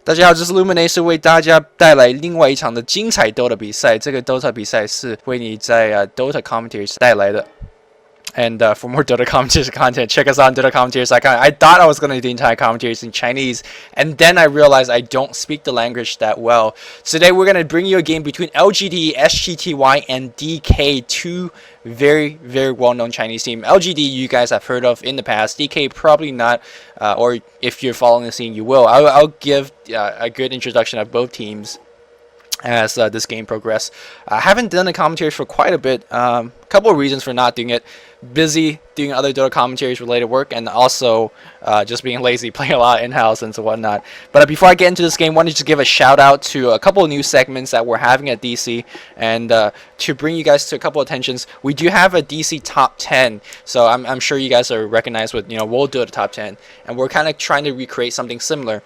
大家好，这是 Luminate 是为大家带来另外一场的精彩 Dota 比赛。这个 Dota 比赛是为你在Dota Commentaries 带来的。And for more Dota commentaries content, check us out on DotaCommentariesCom. I thought I was going to do the entire commentaries in Chinese, and then I realized I don't speak the language that well. Today we're going to bring you a game between LGD.sGty and DK, two very well-known Chinese team. LGD you guys have heard of in the past. DK probably not, or if you're following the scene, you will. I'll give a good introduction of both teams as this game progresses. I haven't done the commentaries for quite a bit. Couple of reasons for not doing it: busy doing other Dota commentaries related work, and also just being lazy, playing a lot in-house and so whatnot. But before I get into this game, I wanted to give a shout out to a couple of new segments that we're having at DC, and to bring you guys to a couple of attentions. We do have a DC top 10, so I'm sure you guys are recognized with, we'll do the top 10, and we're kind of trying to recreate something similar.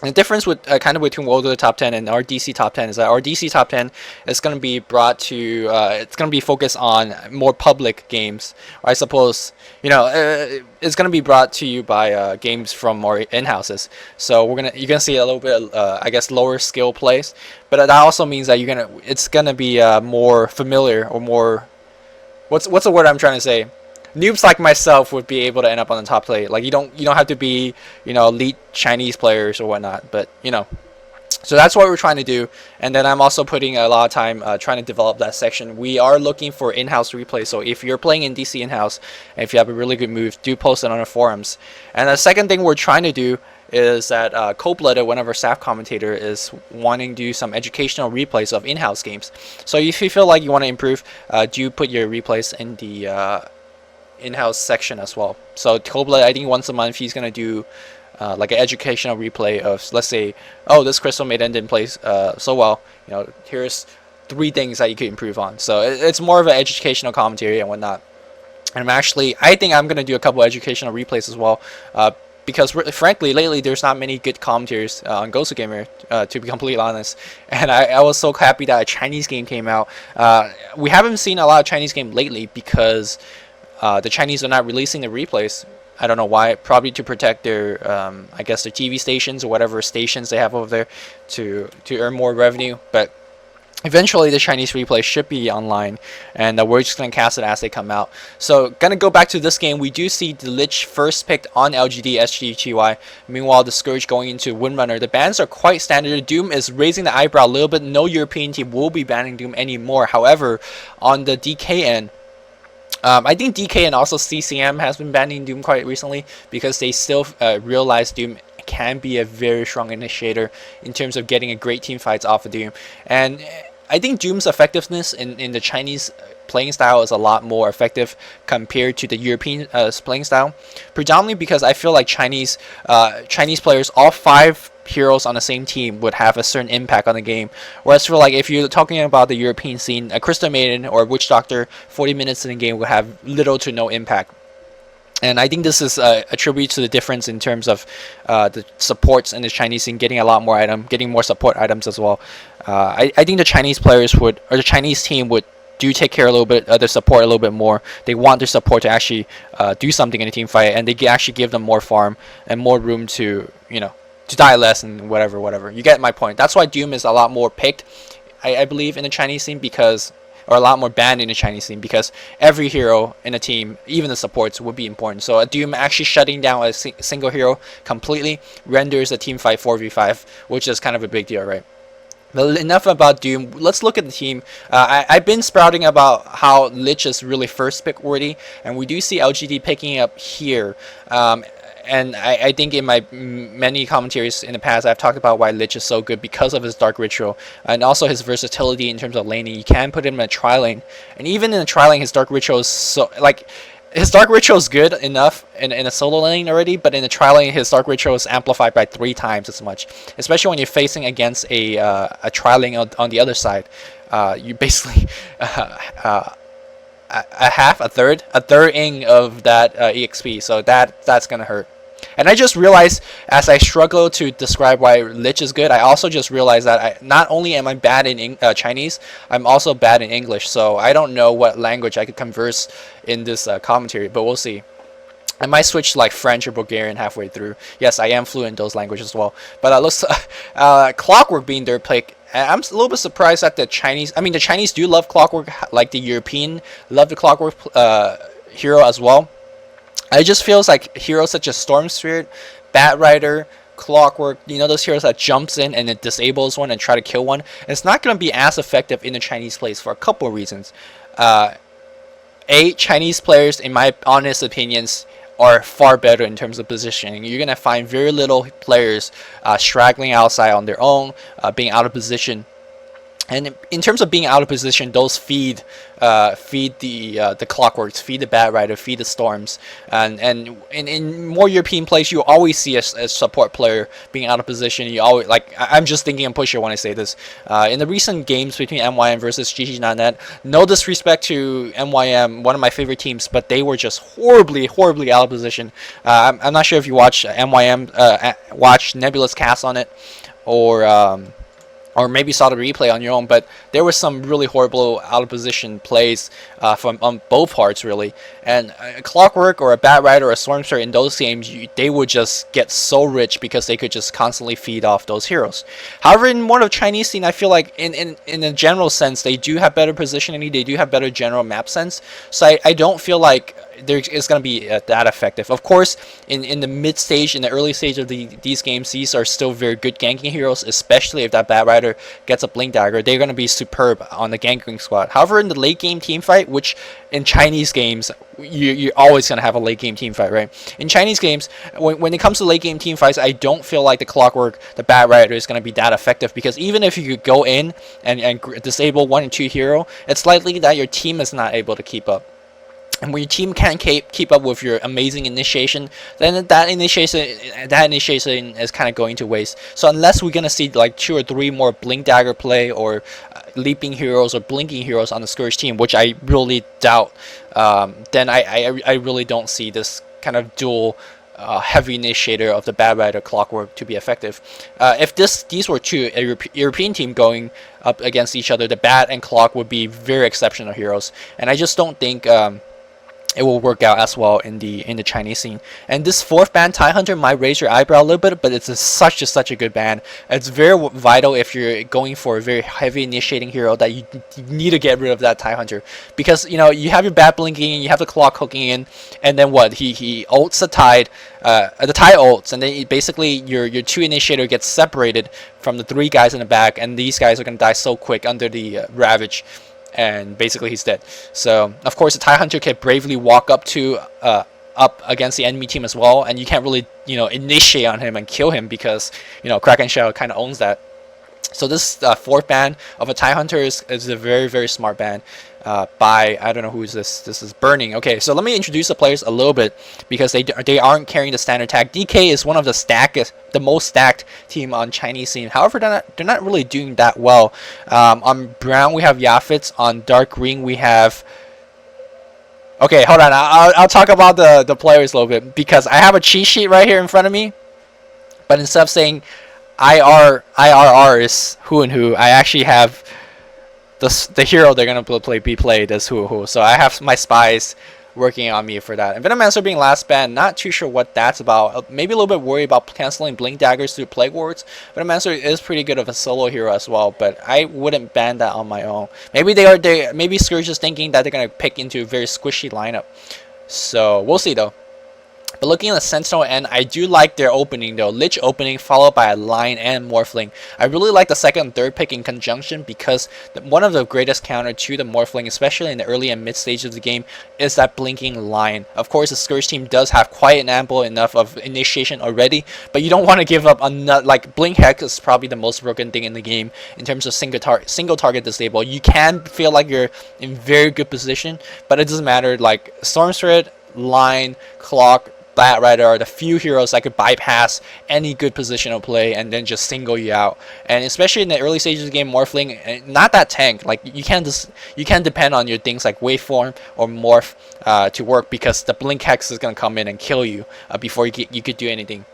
And the difference with kind of between World of the Top 10 and our DC Top 10 is that our DC Top 10 is going to be brought to, it's going to be focused on more public games. Or I suppose, it's going to be brought to you by games from our in-houses. So you're gonna see a little bit, I guess, lower skill plays, but that also means that it's gonna be more familiar, or more, what's the word I'm trying to say? Noobs like myself would be able to end up on the top plate. Like, you don't have to be, elite Chinese players or whatnot, but so that's what we're trying to do. And then I'm also putting a lot of time trying to develop that section. We are looking for in-house replay, so if you're playing in DC in-house and if you have a really good move, do post it on the forums. And the second thing we're trying to do is that Cold-Blooded, one of our staff commentator, is wanting to do some educational replays of in-house games. So if you feel like you want to improve, do put your replays in the in-house section as well. So Cold-Blooded, I think once a month he's gonna do like an educational replay of, let's say, oh, this crystal maiden didn't play so well, here's 3 things that you could improve on. So it's more of an educational commentary and whatnot. And I think I'm gonna do a couple educational replays as well, because frankly lately there's not many good commentaries on Ghost Gamer, to be completely honest. And I was so happy that a Chinese game came out. We haven't seen a lot of Chinese game lately because the Chinese are not releasing the replays. I don't know why. Probably to protect their, I guess, their TV stations or whatever stations they have over there to earn more revenue. But eventually the Chinese replay should be online, and we're just going to cast it as they come out. So going to go back to this game. We do see the Lich first picked on LGD.sGty. Meanwhile, the Scourge going into Windrunner. The bans are quite standard. Doom is raising the eyebrow a little bit. No European team will be banning Doom anymore. However, on the DK end, I think DK and also CCM has been banning Doom quite recently because they still realize Doom can be a very strong initiator in terms of getting a great team fights off of Doom. And I think Doom's effectiveness in the Chinese playing style is a lot more effective compared to the European playing style, predominantly because I feel like Chinese players, all 5 heroes on the same team, would have a certain impact on the game. Whereas for, like, if you're talking about the European scene, a Crystal Maiden or Witch Doctor 40 minutes in the game would have little to no impact. And I think this is a tribute to the difference in terms of the supports in the Chinese scene getting a lot more getting more support items as well. I think the Chinese players would, or the Chinese team would, do take care a little bit of their support a little bit more. They want their support to actually do something in a team fight, and they actually give them more farm and more room to, to die less and whatever. You get my point. That's why Doom is a lot more picked, I believe, in the Chinese scene, because, or a lot more banned in the Chinese scene, because every hero in a team, even the supports, would be important. So a Doom actually shutting down a single hero completely renders a team fight 4v5, which is kind of a big deal, right? But enough about Doom. Let's look at the team. I've been sprouting about how Lich is really first pick worthy, and we do see LGD picking up here. And I think in my many commentaries in the past, I've talked about why Lich is so good because of his Dark Ritual and also his versatility in terms of laning. You can put him in a tri-lane, and even in a tri-lane, his Dark Ritual is so, like, his Dark Ritual is good enough in a solo lane already, but in the tri-lane, his Dark Ritual is amplified by 3 times as much. Especially when you're facing against a tri-lane on the other side. You basically a third ing of that EXP, so that's gonna hurt. And I just realized, as I struggle to describe why Lich is good, I also just realized that not only am I bad in Chinese, I'm also bad in English. So I don't know what language I could converse in this commentary, but we'll see. I might switch to like French or Bulgarian halfway through. Yes, I am fluent in those languages as well. But looks Clockwork being their pick. I'm a little bit surprised that the Chinese. I mean, the Chinese do love Clockwork, like the European love the Clockwork hero as well. It just feels like heroes such as Storm Spirit, Bat Rider, Clockwork, you know, those heroes that jumps in and it disables one and try to kill one. It's not going to be as effective in the Chinese plays for a couple of reasons. Chinese players, in my honest opinions, are far better in terms of positioning. You're going to find very little players straggling outside on their own, being out of position. And in terms of being out of position, those feed the Clockworks, feed the Bat Rider, feed the Storms, and in more European plays, you always see a support player being out of position. You always I'm just thinking of Pusher when I say this. In the recent games between MYM versus GG.net, no disrespect to MYM, one of my favorite teams, but they were just horribly out of position. I'm not sure if you watch MYM, watch Nebula's cast on it, or maybe saw the replay on your own, but there were some really horrible out of position plays from on both parts really. And a Clockwork or a Bat Rider or a Storm Spirit in those games, they would just get so rich because they could just constantly feed off those heroes. However, in more of the Chinese scene, I feel like in a general sense, they do have better positioning, they do have better general map sense. So I don't feel like it's going to be that effective. Of course, in the mid stage, in the early stage of these games, these are still very good ganking heroes, especially if that Bat Rider gets a Blink Dagger. They're going to be superb on the ganking squad. However, in the late game team fight, which in Chinese games, you're always going to have a late game team fight, right? In Chinese games, when it comes to late game team fights, I don't feel like the Clockwork, the Bat Rider is going to be that effective, because even if you could go in and disable 1 and 2 hero, it's likely that your team is not able to keep up. And when your team can't keep up with your amazing initiation, then that initiation is kind of going to waste. So unless we're gonna see like 2 or 3 more Blink Dagger play or leaping heroes or blinking heroes on the Scourge team, which I really doubt, then I really don't see this kind of dual heavy initiator of the Bat Rider Clockwork to be effective. If these were two European team going up against each other, the Bat and Clock would be very exceptional heroes, and I just don't think it will work out as well in the Chinese scene. And this 4th ban, TIE Hunter, might raise your eyebrow a little bit, but it's such a good ban. It's very vital if you're going for a very heavy initiating hero that you need to get rid of that TIE Hunter, because you know you have your Bat blinking, you have the Clock hooking in, and then what? He ults the TIE ults, and then basically your 2 initiator gets separated from the 3 guys in the back, and these guys are gonna die so quick under the Ravage. And basically he's dead. So of course the TIE Hunter can bravely walk up against the enemy team as well, and you can't really initiate on him and kill him, because Kraken Shell kind of owns that. So this 4th ban of a TIE Hunter is a very smart ban by, I don't know who is this. This is Burning. Okay, so let me introduce the players a little bit, because they aren't carrying the standard tag. DK is one of the most stacked team on Chinese scene. However, they're not really doing that well. On brown we have Yafits. On dark green we have. Okay, hold on. I'll talk about the players a little bit, because I have a cheat sheet right here in front of me. But instead of saying IRR is who and who, I actually have the hero they're gonna be played as who. So I have my spies working on me for that. And Venomancer being last ban, not too sure what that's about. Maybe a little bit worried about canceling Blink Daggers through Plague Wards. Venomancer is pretty good of a solo hero as well, but I wouldn't ban that on my own. Maybe maybe Scourge is thinking that they're gonna pick into a very squishy lineup. So we'll see though. But looking at the Sentinel end, I do like their opening though. Lich opening followed by a Lion and Morphling. I really like the 2nd and 3rd pick in conjunction, because one of the greatest counter to the Morphling, especially in the early and mid stages of the game, is that blinking Lion. Of course, the Scourge team does have quite an ample enough of initiation already, but you don't want to give up on like Blink Hex is probably the most broken thing in the game in terms of single target disable. You can feel like you're in very good position, but it doesn't matter. Like Storm Spirit, Lion, Clock, Bat Rider are the few heroes that could bypass any good positional play and then just single you out. And especially in the early stages of the game, Morphling, not that tank. Like you can't depend on your things like Waveform or Morph to work, because the Blink Hex is gonna come in and kill you before you could do anything.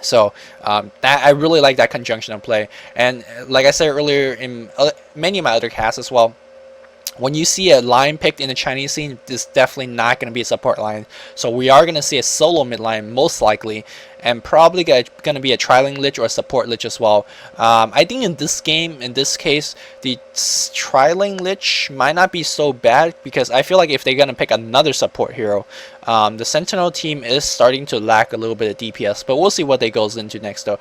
So that I really like that conjunction of play. And like I said earlier in many of my other casts as well, when you see a line picked in the Chinese scene, this is definitely not going to be a support line. So we are going to see a solo mid line most likely, and probably going to be a trailing lich or a support lich as well. I think in this game, in this case, the trailing lich might not be so bad, because I feel like if they're going to pick another support hero, the Sentinel team is starting to lack a little bit of DPS, but we'll see what they goes into next though.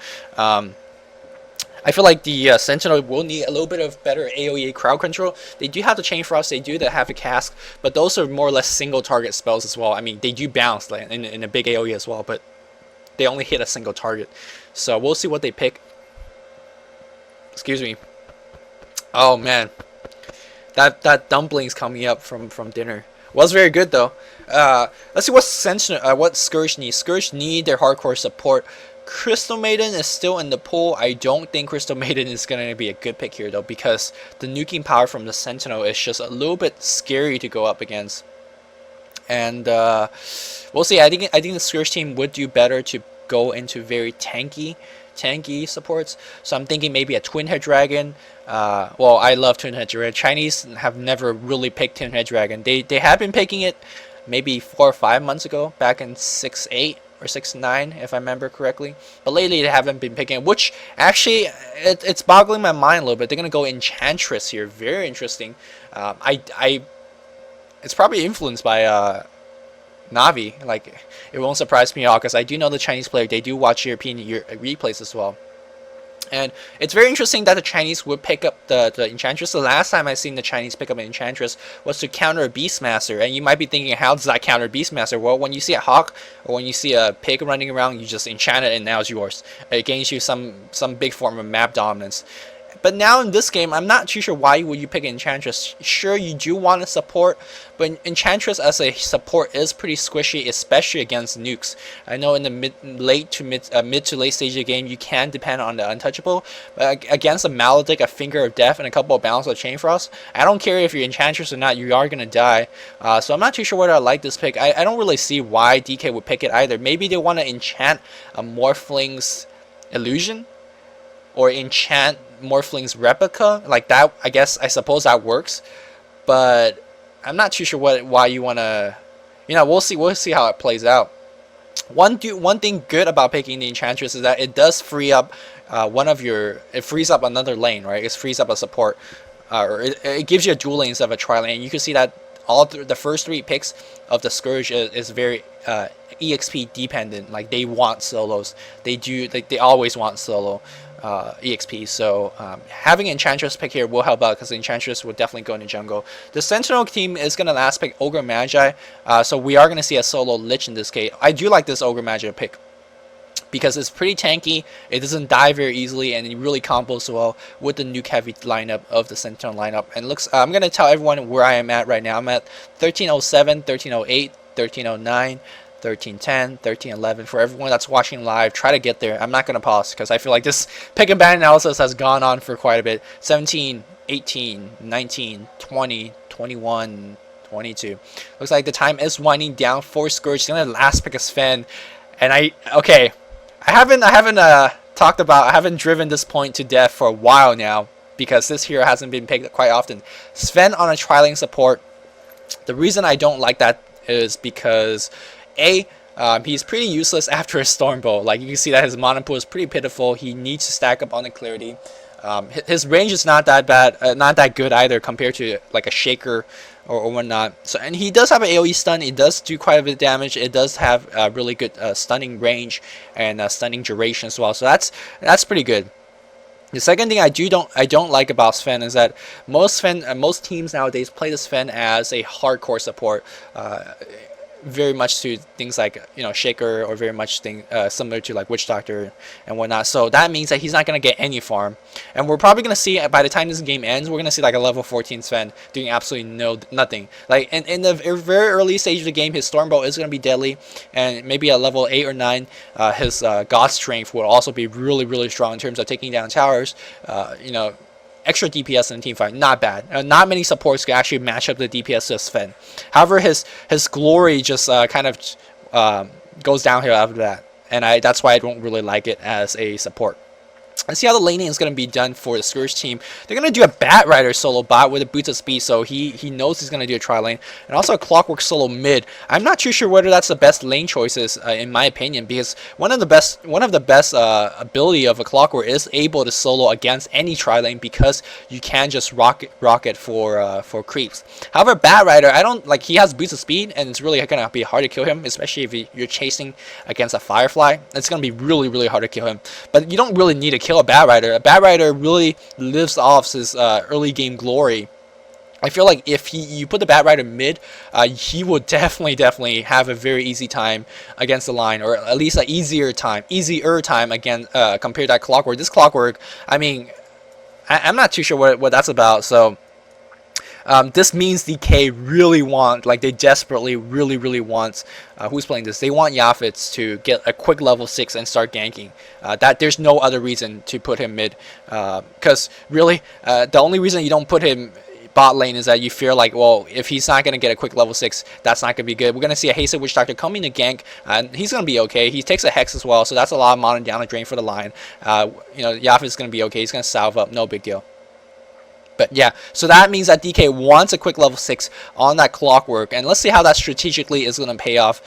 I feel like the Sentinel will need a little bit of better AoE crowd control. They do have the Chain Frost, they do have a Cask, but those are more or less single target spells as well. I mean, they do bounce like, in a big AoE as well, but they only hit a single target. So we'll see what they pick. Excuse me. Oh man, that dumpling's coming up from dinner. Was very good though. Let's see what Sentinel, what Scourge needs. Scourge need their hardcore support. Crystal Maiden is still in the pool. I don't think Crystal Maiden is going to be a good pick here though, because the nuking power from the Sentinel is just a little bit scary to go up against. And we'll see. I think the Scourge team would do better to go into very tanky supports. So I'm thinking maybe a Twin Head Dragon. Well, I love Twin Head Dragon. Chinese have never really picked Twin Head Dragon. They have been picking it maybe 4 or 5 months ago, back in 6.8 or 6.9 if I remember correctly, but lately they haven't been picking it, which actually it's boggling my mind a little bit. They're gonna go Enchantress here, very interesting. It's probably influenced by Navi. Like, it won't surprise me at all, because I do know the Chinese player, they do watch European replays as well. And it's very interesting that the Chinese would pick up the Enchantress. The last time I seen the Chinese pick up an Enchantress was to counter a Beastmaster. And you might be thinking, how does that counter Beastmaster? Well, when you see a Hawk or when you see a pig running around, you just enchant it and now it's yours. It gains you some big form of map dominance. But now in this game, I'm not too sure why would you pick Enchantress. Sure, you do want to support, but Enchantress as a support is pretty squishy, especially against nukes. I know in the mid to late stage of the game, you can depend on the Untouchable, but against a Maledict, a Finger of Death, and a couple of Balance of Chain Frost, I don't care if you're Enchantress or not, you are going to die. So I'm not too sure whether I like this pick. I don't really see why DK would pick it either. Maybe they want to enchant a Morphling's Illusion, or enchant Morphling's Replica, like that. I suppose that works, but I'm not too sure why you want to, we'll see how it plays out. One thing good about picking the Enchantress is that it does free up it frees up another lane, right? It frees up a support, or it gives you a dual lane instead of a tri lane. You can see that all the first 3 picks of the Scourge is very EXP dependent. Like, they want solos. They always want solo EXP. So having Enchantress pick here will help out, because Enchantress will definitely go into jungle. The Sentinel team is going to last pick Ogre Magi, so we are going to see a solo Lich in this case. I do like this Ogre Magi pick, because it's pretty tanky, it doesn't die very easily, and it really combos well with the nuke heavy lineup of the Sentinel lineup. And looks, I'm going to tell everyone where I am at right now. I'm at 1307, 1308, 1309, 1310, 1311. For everyone that's watching live, try to get there. I'm not going to pause, because I feel like this pick and ban analysis has gone on for quite a bit. 17, 18, 19, 20, 21, 22. Looks like the time is winding down for Scourge. It's going to last pick a Sven. And I haven't driven this point to death for a while now, because this hero hasn't been picked quite often. Sven on a tri-lane support. The reason I don't like that is because he's pretty useless after a Stormbolt. Like, you can see that his mana pool is pretty pitiful. He needs to stack up on the clarity. His range is not that bad, not that good either, compared to like a Shaker or whatnot. So, and he does have an AoE stun. It does do quite a bit of damage. It does have a really good stunning range and stunning duration as well. So that's pretty good. The second thing I don't like about Sven is that most teams nowadays play the Sven as a hardcore support. Very much to things like Shaker, or very much similar to like Witch Doctor and whatnot. So that means that he's not going to get any farm, and we're probably going to see, by the time this game ends, we're going to see like a level 14 Sven doing absolutely nothing. Like in the very early stage of the game, his Stormbolt is going to be deadly, and maybe at level 8 or 9 his God Strength will also be really strong in terms of taking down towers. Extra DPS in a team fight, not bad. Not many supports can actually match up the DPS to Sven. However, his glory just kind of goes downhill after that, and that's why I don't really like it as a support. Let's see how the laning is going to be done for the Scourge team. They're going to do a Bat Rider solo bot with a boots of speed, so he knows he's going to do a tri lane. And also a Clockwork solo mid. I'm not too sure whether that's the best lane choices, in my opinion, because one of the best ability of a Clockwork is able to solo against any tri lane because you can just rocket for creeps. However, Bat Rider, I don't like, he has boots of speed, and it's really going to be hard to kill him, especially if you're chasing against a Firefly. It's going to be really hard to kill him. But you don't really need to kill a Bat Rider. A Bat Rider really lives off his early game glory. I feel like if you put the Bat Rider mid, he would definitely have a very easy time against the line, or at least an easier time again compared to that Clockwork. This Clockwork, I mean, I'm not too sure what that's about. So this means DK really want, like they desperately really want, who's playing this? They want Yafits to get a quick level 6 and start ganking. That there's no other reason to put him mid, because really the only reason you don't put him bot lane is that you feel like, well, if he's not going to get a quick level 6, that's not going to be good. We're going to see a Hasted Witch Doctor coming to gank, and he's going to be okay. He takes a Hex as well, so that's a lot of mana down the drain for the line. You know, Yafit is going to be okay. He's going to salve up, no big deal. But yeah, so that means that DK wants a quick level 6 on that Clockwork, and let's see how that strategically is going to pay off.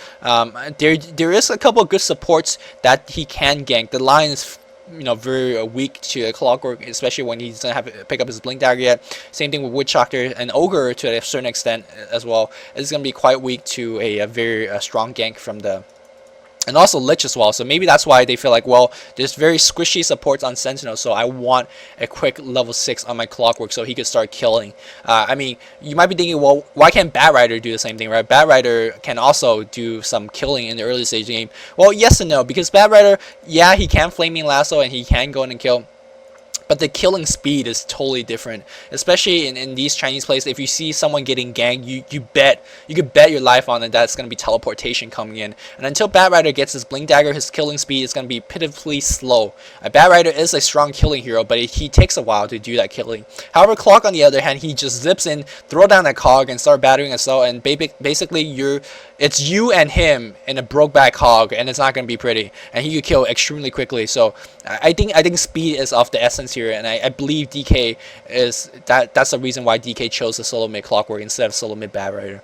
There is a couple of good supports that he can gank. The line is, you know, very weak to a Clockwork, especially when he doesn't have to pick up his Blink Dagger yet. Same thing with Witch Doctor and Ogre to a certain extent as well. It's going to be quite weak to a very strong gank from the... And also Lich as well, so maybe that's why they feel like, well, there's very squishy supports on Sentinel, so I want a quick level 6 on my Clockwork so he could start killing. I mean, you might be thinking, well, why can't Bat Rider do the same thing, right? Bat Rider can also do some killing in the early stage of the game. Well, yes and no, because Bat Rider, yeah, he can Flaming Lasso and he can go in and kill, but the killing speed is totally different, especially in these Chinese plays. If you see someone getting ganked, you could bet your life on it that it's going to be teleportation coming in. And until Bat Rider gets his Blink Dagger, his killing speed is going to be pitifully slow. Bat Rider is a strong killing hero, but he takes a while to do that killing. However, Clock on the other hand, he just zips in, throw down that cog, and start battering assault, and basically it's you and him in a broke back hog, and it's not going to be pretty, and he could kill extremely quickly. So I think speed is of the essence here, and I believe DK is that's the reason why DK chose the solo mid Clockwork instead of solo mid Bat Rider.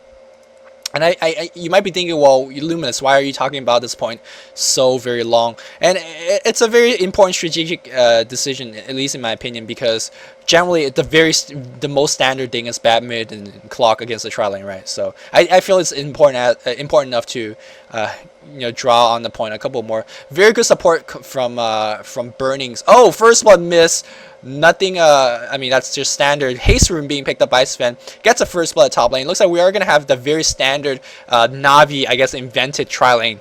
And you might be thinking, well, Luminous, why are you talking about this point so very long? And it's a very important strategic decision, at least in my opinion, because generally the most standard thing is Bat mid and Clock against the tri lane, right? So I feel it's important enough to you know, draw on the point. A couple more very good support from Burnings. Oh, first one miss. Nothing, I mean, that's just standard. Haste Rune being picked up by Sven. Gets a first blood top lane. Looks like we are going to have the very standard Navi, I guess, invented tri-lane.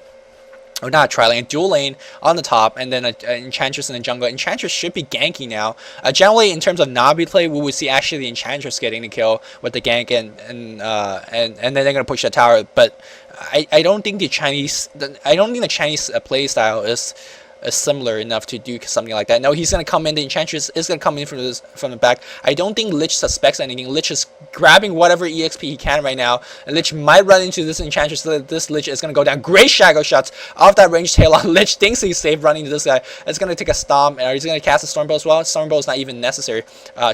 Or not tri-lane, dual lane on the top, and then Enchantress in the jungle. Enchantress should be ganky now. Generally, in terms of Navi play, we would see actually the Enchantress getting the kill with the gank, and then they're going to push the tower. But I don't think the Chinese play style is similar enough to do something like that. No, he's going to come in. The Enchantress is going to come in from the back. I don't think Lich suspects anything. Lich is grabbing whatever EXP he can right now. And Lich might run into this Enchantress. So this Lich is going to go down. Great Shadow shots off that ranged tail on. Lich thinks he's safe running to this guy. It's going to take a stomp. And he's going to cast a Stormbolt as well. Stormbolt is not even necessary.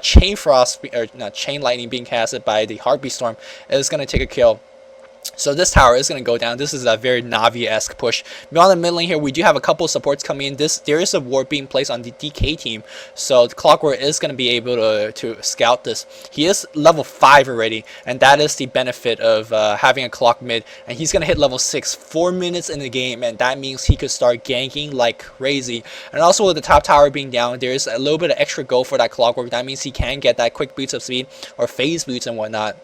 Chain Frost, or not, Chain Lightning being casted by the Heartbeat Storm is going to take a kill. So this tower is going to go down. This is a very Navi-esque push. Beyond the mid lane here, we do have a couple supports coming in. There is a ward being placed on the DK team, so the Clockwork is going to be able to scout this. He is level 5 already, and that is the benefit of having a Clock mid. And he's going to hit level 6 4 minutes in the game, and that means he could start ganking like crazy. And also with the top tower being down, there is a little bit of extra go for that Clockwork. That means he can get that quick boots of speed or phase boots and whatnot.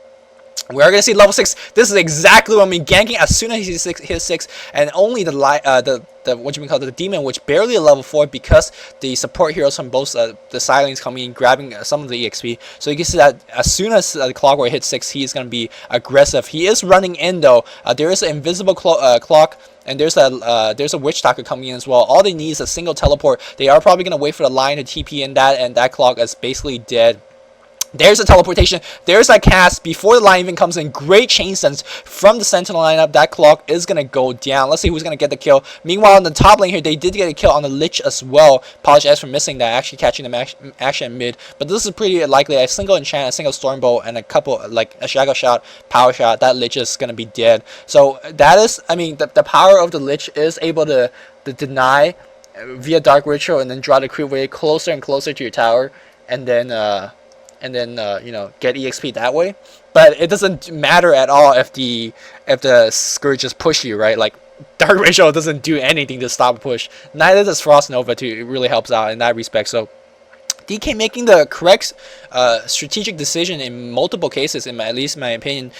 We are going to see level 6. This is exactly what I mean. Ganking as soon as he hits 6, and only the what you call the Demon Witch barely a level 4 because the support heroes from both the silence coming in, grabbing some of the EXP. So you can see that as soon as the Clockwork hits 6, he is going to be aggressive. He is running in though. There is an invisible clock. And there's a Witch Doctor coming in as well. All they need is a single teleport. They are probably going to wait for the line to TP in that, and that Clock is basically dead. There's a teleportation. There's a cast before the line even comes in. Great chain sense from the Sentinel lineup. That clock is going to go down. Let's see who's going to get the kill. Meanwhile, on the top lane here, they did get a kill on the Lich as well. Apologize for missing that, actually catching the action mid. But this is pretty likely. A single enchant, a single Stormbolt, and a couple, like a Shadow Shot, Power Shot. That Lich is going to be dead. So that is, I mean, the power of the Lich is able to deny via Dark Ritual and then draw the creep way closer and closer to your tower. And then you know, get EXP that way. But it doesn't matter at all if the Scourge just push you, right? Like, Dark Ritual doesn't do anything to stop a push. Neither does Frost Nova. It really helps out in that respect. So DK making the correct strategic decision in multiple cases, at least in my opinion.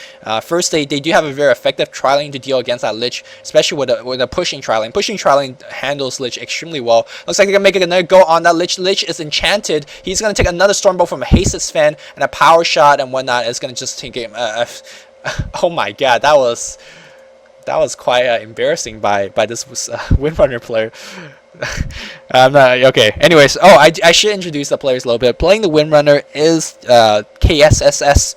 First, they do have a very effective trialing to deal against that Lich, especially with a pushing trialing. Pushing trialing handles Lich extremely well. Looks like they're going to make another go on that Lich. Lich is enchanted. He's going to take another Stormbolt from a Hasted Sven, and a Power Shot and whatnot. It's going to just take him. Oh my god, that was quite embarrassing by this Windrunner player. I'm not okay. Anyways, I should introduce the players a little bit. Playing the Windrunner is KSSS,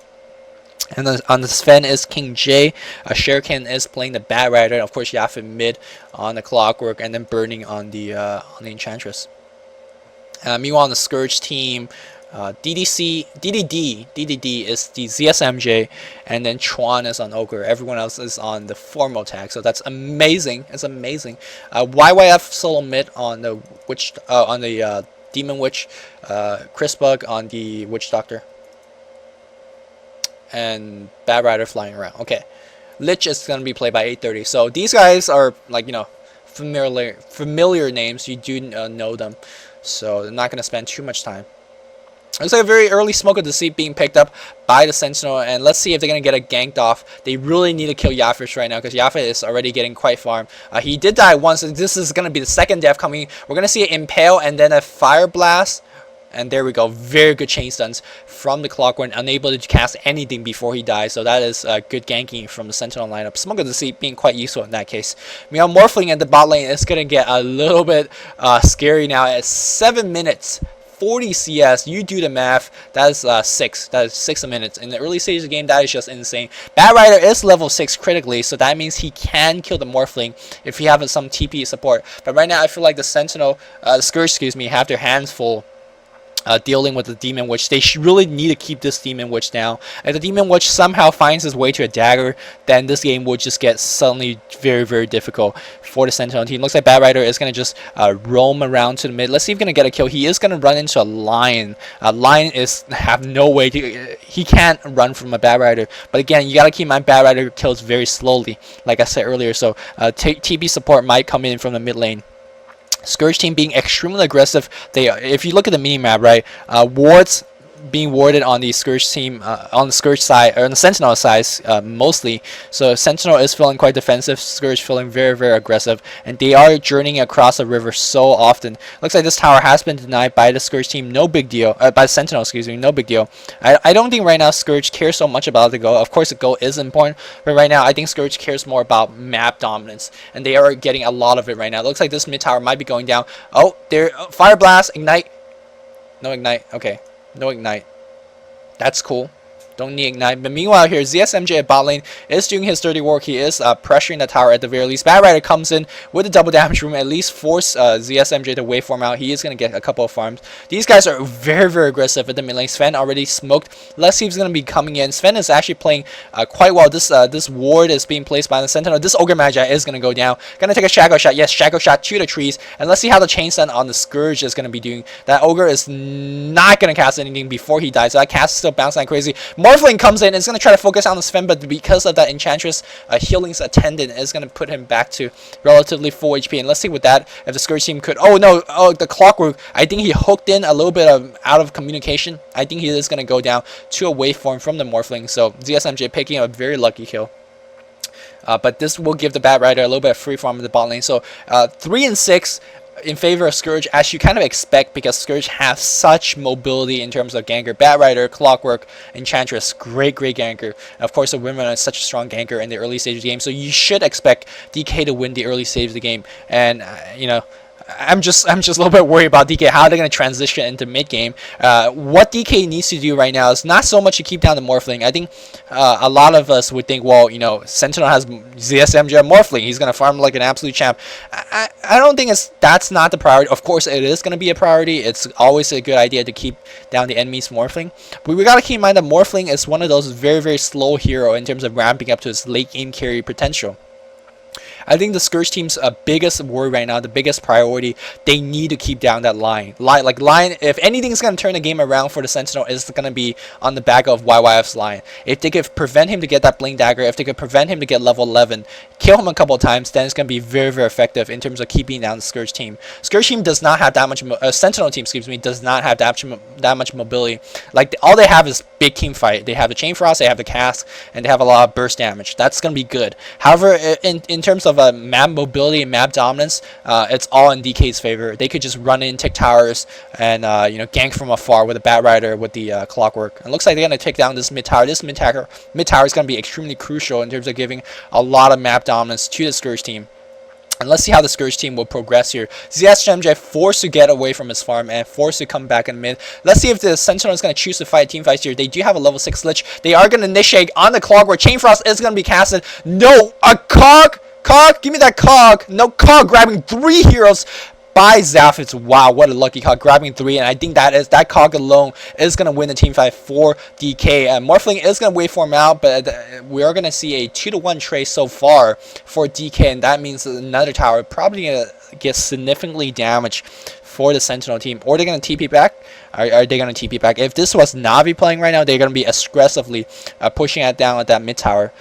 and then on the Sven is King J. Shuriken is playing the Bat Rider, and of course Yafin mid on the Clockwork, and then Burning on the Enchantress. Meanwhile, on the Scourge team, DDD is the ZSMJ, and then Chuan is on Ogre. Everyone else is on the formal tag, so that's amazing. It's amazing. YYF solo mid on the Witch, on the Demon Witch, Chris Bug on the Witch Doctor, and Bat Rider flying around. Okay, Lich is gonna be played by 830. So these guys are, like, you know, familiar names. You do know them, so they're not gonna spend too much time. Looks like a very early Smoke of Deceit being picked up by the Sentinel, and let's see if they're going to get a ganked off. They really need to kill Yafis right now, because Yafis is already getting quite farmed. He did die once, and this is going to be the second death coming. We're going to see an Impale and then a Fire Blast. And there we go. Very good chain stuns from the Clockwork, unable to cast anything before he dies. So that is good ganking from the Sentinel lineup. Smoke of the Sea being quite useful in that case. Meanwhile, Morphling at the bot lane is going to get a little bit scary now at 7 minutes. 40 CS, you do the math, that is 6. That is 6 minutes. In the early stage of the game, that is just insane. Bat Rider is level 6 critically, so that means he can kill the Morphling if he has some TP support. But right now, I feel like the Sentinel, the Scourge, excuse me, have their hands full. Dealing with the Demon Witch. They really need to keep this Demon Witch down. If the Demon Witch somehow finds his way to a dagger, then this game would just get suddenly very, very difficult for the Sentinel team. Looks like Bat Rider is going to just roam around to the mid. Let's see if he's going to get a kill. He is going to run into a Lion. Lion have no way to... He can't run from a Bat Rider. But again, you got to keep in mind Bat Rider kills very slowly, like I said earlier. So TP support might come in from the mid lane. Scourge team being extremely aggressive. If you look at the mini map, right, wards being warded on the Scourge team, on the Scourge side, or on the Sentinel side, mostly. So Sentinel is feeling quite defensive, Scourge feeling very, very aggressive, and they are journeying across the river so often. Looks like this tower has been denied by the Scourge team, no big deal, by Sentinel, excuse me, no big deal. I don't think right now Scourge cares so much about the go. Of course, the go is important, but right now I think Scourge cares more about map dominance, and they are getting a lot of it right now. It looks like this mid tower might be going down. Oh, there, Fire Blast, Ignite. No Ignite, okay. No Ignite. That's cool. Don't need Ignite. But meanwhile here, ZSMJ at bot lane is doing his dirty work. He is pressuring the tower at the very least. Bat Rider comes in with a double damage room, at least force ZSMJ to waveform out. He is going to get a couple of farms. These guys are very, very aggressive at the mid lane. Sven already smoked. Let's see if he's going to be coming in. Sven is actually playing quite well. This ward is being placed by the Sentinel. This Ogre Magi is going to go down. Going to take a Shadow Shot. Yes, Shadow Shot to the trees. And let's see how the chain stun on the Scourge is going to be doing. That Ogre is not going to cast anything before he dies. So that cast is still bouncing like crazy. Morphling comes in. It's going to try to focus on the Sven, but because of that Enchantress Healing's Attendant, is going to put him back to relatively full HP. And let's see with that, if the Scourge team could... Oh, no. Oh, the Clockwork. I think he hooked in a little bit of out of communication. I think he is going to go down to a waveform from the Morphling. So ZSMJ picking a very lucky kill. But this will give the Bat Rider a little bit of free farm in the bot lane. So 3 and 6 in favor of Scourge, as you kind of expect, because Scourge has such mobility in terms of ganker. Bat Rider, Clockwork, Enchantress, great ganker. And of course, the Windrunner is such a strong ganker in the early stage of the game, so you should expect DK to win the early stage of the game. And you know, I'm just a little bit worried about DK, how they're going to transition into mid game. What DK needs to do right now is not so much to keep down the Morphling. I think a lot of us would think, well, Sentinel has ZSMJ Morphling, he's going to farm like an absolute champ. I don't think that's not the priority. Of course, it is going to be a priority. It's always a good idea to keep down the enemy's Morphling, but we got to keep in mind that Morphling is one of those very, very slow hero in terms of ramping up to its late game carry potential. I think the Scourge team's biggest worry right now, the biggest priority, they need to keep down that line. Line, if anything's going to turn the game around for the Sentinel, it's going to be on the back of YYF's line. If they could prevent him to get that Blink Dagger, if they could prevent him to get level 11, kill him a couple of times, then it's going to be very, very effective in terms of keeping down the Scourge team. Scourge team does not have that much, Sentinel team, excuse me, does not have that much mobility. Like, all they have is big team fight. They have the Chain Frost, they have the Cask, and they have a lot of burst damage. That's going to be good. However, in terms of map mobility and map dominance, it's all in DK's favor. They could just run in, take towers, and gank from afar with a Bat Rider with the Clockwork. It looks like they're going to take down this mid tower. This mid tower is going to be extremely crucial in terms of giving a lot of map dominance to the Scourge team. And let's see how the Scourge team will progress here. ZSMJ forced to get away from his farm and forced to come back in mid. Let's see if the Sentinel is going to choose to fight team fights here. They do have a level 6 Lich. They are going to initiate on the Clockwork. Chain Frost is going to be casted. No, a Cog! Cog, give me that Cog. No, Cog grabbing 3 heroes by Zaphis. Wow, what a lucky Cog, grabbing 3, and I think that Cog alone is going to win the team fight for DK. Morphling is going to wait for him out, but we are going to see a 2-to-1 trade so far for DK, and that means another tower probably going to get significantly damaged for the Sentinel team. Or they're going to TP back. Are they going to TP back? If this was Navi playing right now, they're going to be aggressively pushing it down at that mid tower.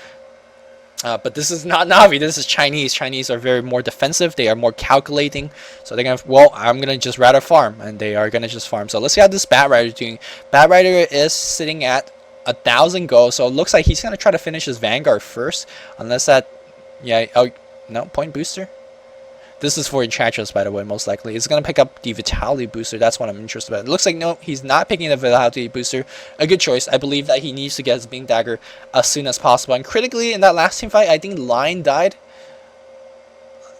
But this is not Navi, this is Chinese. Chinese are very more defensive, they are more calculating. So they're going to, well, I'm going to just rather farm. And they are going to just farm. So let's see how this Bat Rider is doing. Bat Rider is sitting at 1,000 gold. So it looks like he's going to try to finish his Vanguard first. Unless that, yeah, oh, no, point booster. This is for Enchantress, by the way, most likely. It's going to pick up the Vitality booster. That's what I'm interested in. It looks like, no, he's not picking the Vitality booster. A good choice. I believe that he needs to get his Blink Dagger as soon as possible. And critically, in that last team fight, I think Lion died.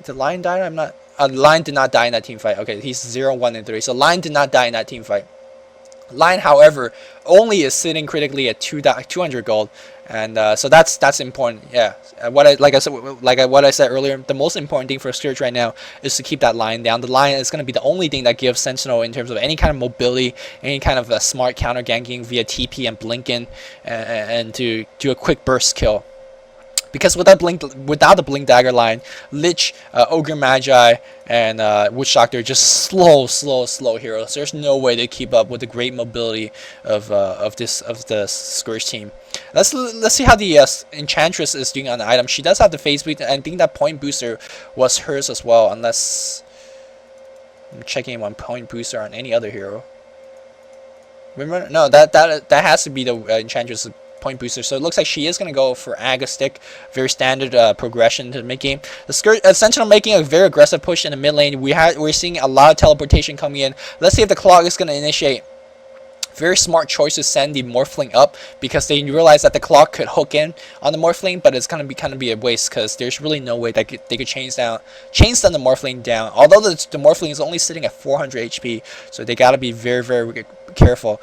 Did Lion die? I'm not... Lion did not die in that team fight. Okay, he's 0, 1, and 3. So Lion did not die in that team fight. Lion, however, only is sitting critically at 200 gold, and so that's important. Yeah, what I said earlier, the most important thing for Scourge right now is to keep that Lion down. The Lion is going to be the only thing that gives Sentinel in terms of any kind of mobility, any kind of smart counter ganking via TP and blinking, and to do a quick burst kill. Because without the Blink Dagger line, Lich, Ogre Magi, and Witch Doctor just slow heroes. There's no way they keep up with the great mobility of the Scourge team. Let's see how the Enchantress is doing on the item. She does have the phase boost, and I think that point booster was hers as well. Unless I'm checking one point booster on any other hero. Remember, no, that has to be the Enchantress point booster. So it looks like she is going to go for Aga Stick. Very standard progression to mid game. The Sentinel making a very aggressive push in the mid lane. We're seeing a lot of teleportation coming in. Let's see if the Clog is going to initiate. Very smart choice to send the Morphling up, because they realize that the Clock could hook in on the Morphling, but it's going to be a waste, because there's really no way that they could chain stun the Morphling down. Although the Morphling is only sitting at 400 HP, so they got to be very, very careful.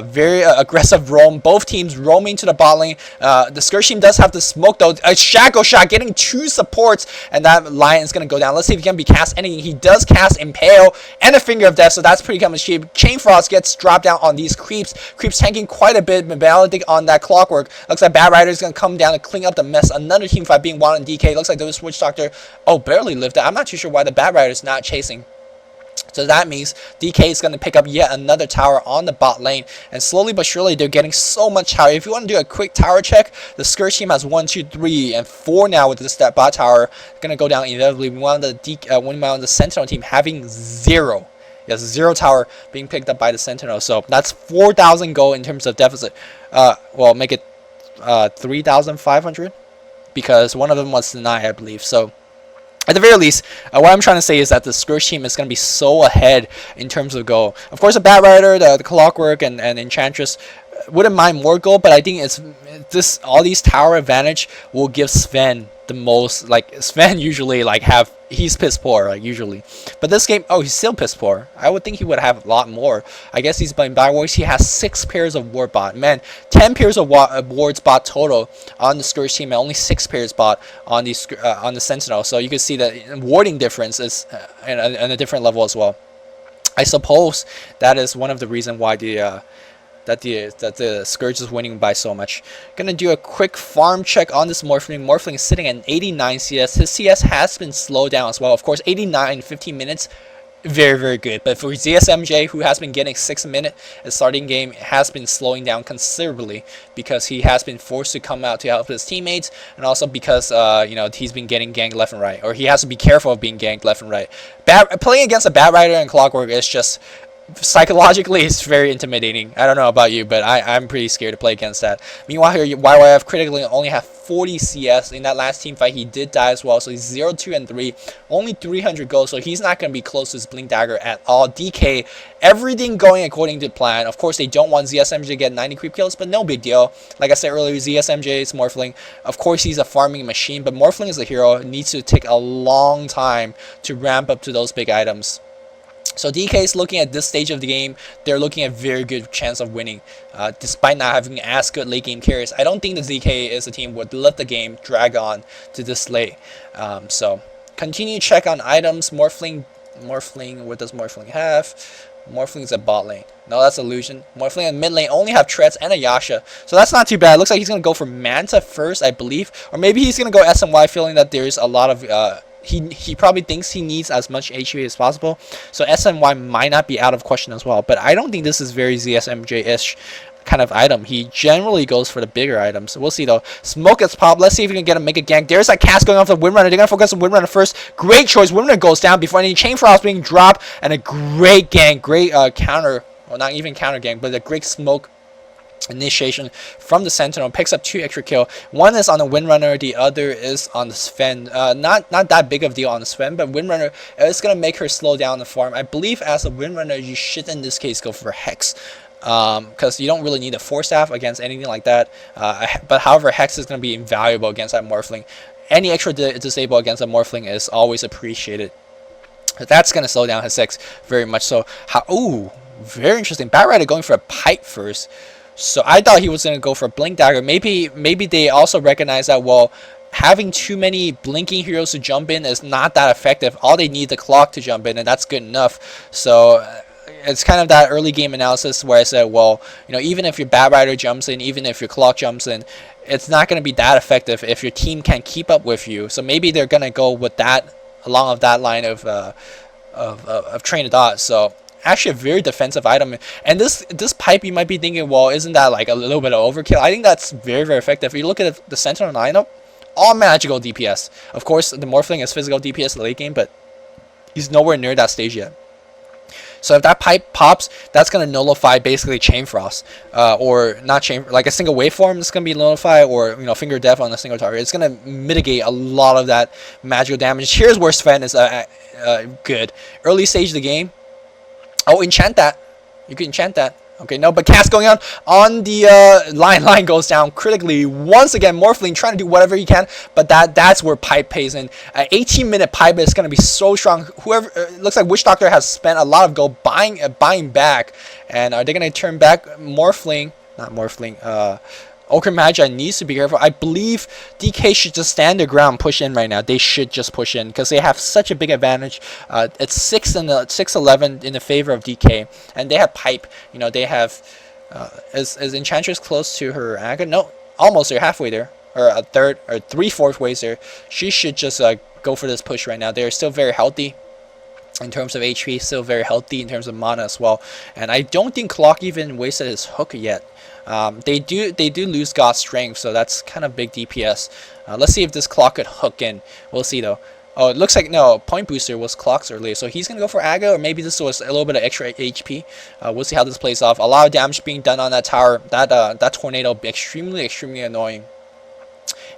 Very aggressive roam. Both teams roaming to the bot lane. The Scourge team does have the smoke though. A Shackle Shot getting 2 supports, and that Lion is going to go down. Let's see if he can be cast anything. He does cast Impale and a Finger of Death, so that's pretty coming cheap. Chain Frost gets dropped down on these creeps. Creeps tanking quite a bit. Mobility on that Clockwork. Looks like Bat Rider is going to come down and clean up the mess. Another team fight being won on DK. Looks like those Witch Doctor, oh, barely lived it. I'm not too sure why the Bat Rider is not chasing. So that means DK is going to pick up yet another tower on the bot lane. And slowly but surely, they're getting so much tower. If you want to do a quick tower check, the Scourge team has 1, 2, 3, and 4 now with this bot tower. Going to go down inevitably. Meanwhile, the Sentinel team having 0. Yes, 0 tower being picked up by the Sentinel. So that's 4,000 gold in terms of deficit. Well, make it 3,500. Because one of them was denied, I believe. So at the very least, what I'm trying to say is that the Scourge team is going to be so ahead in terms of goal. Of course, the Bat Rider, the Clockwork, and Enchantress Wouldn't mind more gold, but I think it's this all these tower advantage will give Sven the most. Like Sven usually like have he's piss poor like usually, but this game he's still piss poor. I would think he would have a lot more. I guess he's playing backwards. He has 6 pairs of ward bot. Man, 10 pairs of wards bot total on the Scourge team, and only 6 pairs bot on the Sentinel. So you can see that warding difference is in a different level as well. I suppose that is one of the reasons why that the Scourge is winning by so much. Gonna do a quick farm check on this Morphling. Morphling is sitting at 89 CS. His CS has been slowed down as well. Of course, 89 in 15 minutes, very, very good. But for ZSMJ, who has been getting 6 minutes at starting game, has been slowing down considerably because he has been forced to come out to help his teammates, and also because he's been getting ganked left and right, or he has to be careful of being ganked left and right. Playing against a Bat Rider and Clockwork is just psychologically it's very intimidating. I don't know about you, but I'm pretty scared to play against that. Meanwhile here, YYF critically only have 40 CS. In that last team fight he did die as well, so he's 0-2 and 3, only 300 gold, so he's not going to be close to his Blink Dagger at all. DK, everything going according to plan. Of course they don't want ZSMJ to get 90 creep kills, but no big deal. Like I said earlier, ZSMJ is Morphling. Of course he's a farming machine, but Morphling is a hero. It needs to take a long time to ramp up to those big items. So DK is looking at this stage of the game, they're looking at very good chance of winning, despite not having as good late game carries. I don't think the DK is a team would let the game drag on to this late. So continue to check on items. Morphling, what does Morphling have? Morphling's at bot lane. No, that's illusion. Morphling in mid lane only have Treads and a Yasha, so that's not too bad. Looks like he's gonna go for Manta first, I believe, or maybe he's gonna go SMY, feeling that there's a lot of he probably thinks he needs as much HP as possible, so SMY might not be out of question as well. But I don't think this is very ZSMJ-ish kind of item. He generally goes for the bigger items. So we'll see though. Smoke gets popped. Let's see if we can get him make a gank. There's that cast going off the Windrunner. They're gonna focus on Windrunner first. Great choice. Windrunner goes down before any Chain Frost being dropped, and a great gank, great counter, well not even counter gank, but a great smoke initiation from the Sentinel. Picks up 2 extra kill. One is on the Windrunner, the other is on the Sven. Not that big of a deal on the Sven, but Windrunner is gonna make her slow down the farm. I believe as a Windrunner you should in this case go for Hex, because you don't really need a Force Staff against anything like that. But however, Hex is gonna be invaluable against that Morphling. Any extra disable against a Morphling is always appreciated. That's gonna slow down his Hex very much so. Ooh, very interesting. Bat Rider going for a pipe first. So I thought he was going to go for a Blink Dagger. Maybe they also recognize that, well, having too many blinking heroes to jump in is not that effective. All they need the clock to jump in, and that's good enough. So it's kind of that early game analysis where I said, well, even if your Bat Rider jumps in, even if your clock jumps in, it's not going to be that effective if your team can't keep up with you. So maybe they're going to go with that, along of that line of train of thought. So actually a very defensive item, and this pipe, you might be thinking, well, isn't that like a little bit of overkill? I think that's very, very effective. If you look at the Sentinel lineup, all magical DPS. Of course the Morphling is physical DPS late game, but he's nowhere near that stage yet. So if that pipe pops, that's going to nullify basically Chain Frost, or not Chain, like a single waveform that's going to be nullified, or Finger Death on a single target. It's going to mitigate a lot of that magical damage. Here's where Sven is good. Early stage of the game. Oh, enchant that. You can enchant that. Okay, no, but cast going on the line goes down critically. Once again, Morphling trying to do whatever he can, but that's where pipe pays in. 18-minute pipe is going to be so strong. Whoever looks like Witch Doctor has spent a lot of gold buying back, and are they going to turn back? Ochre Magi needs to be careful. I believe DK should just stand their ground, push in right now. They should just push in because they have such a big advantage. It's 6-11 in the favor of DK, and they have pipe. They have is Enchantress close to her Aga? No, almost. They're halfway there, or a third, or 3/4 ways there. She should just go for this push right now. They're still very healthy in terms of HP, still very healthy in terms of mana as well. And I don't think Clock even wasted his hook yet. They do lose God's strength, so that's kind of big DPS. Let's see if this Clock could hook in. We'll see though. Oh, it looks like no, Point Booster was Clock's earlier, so he's gonna go for Aga, or maybe this was a little bit of extra HP. We'll see how this plays off. A lot of damage being done on that tower. That tornado extremely annoying.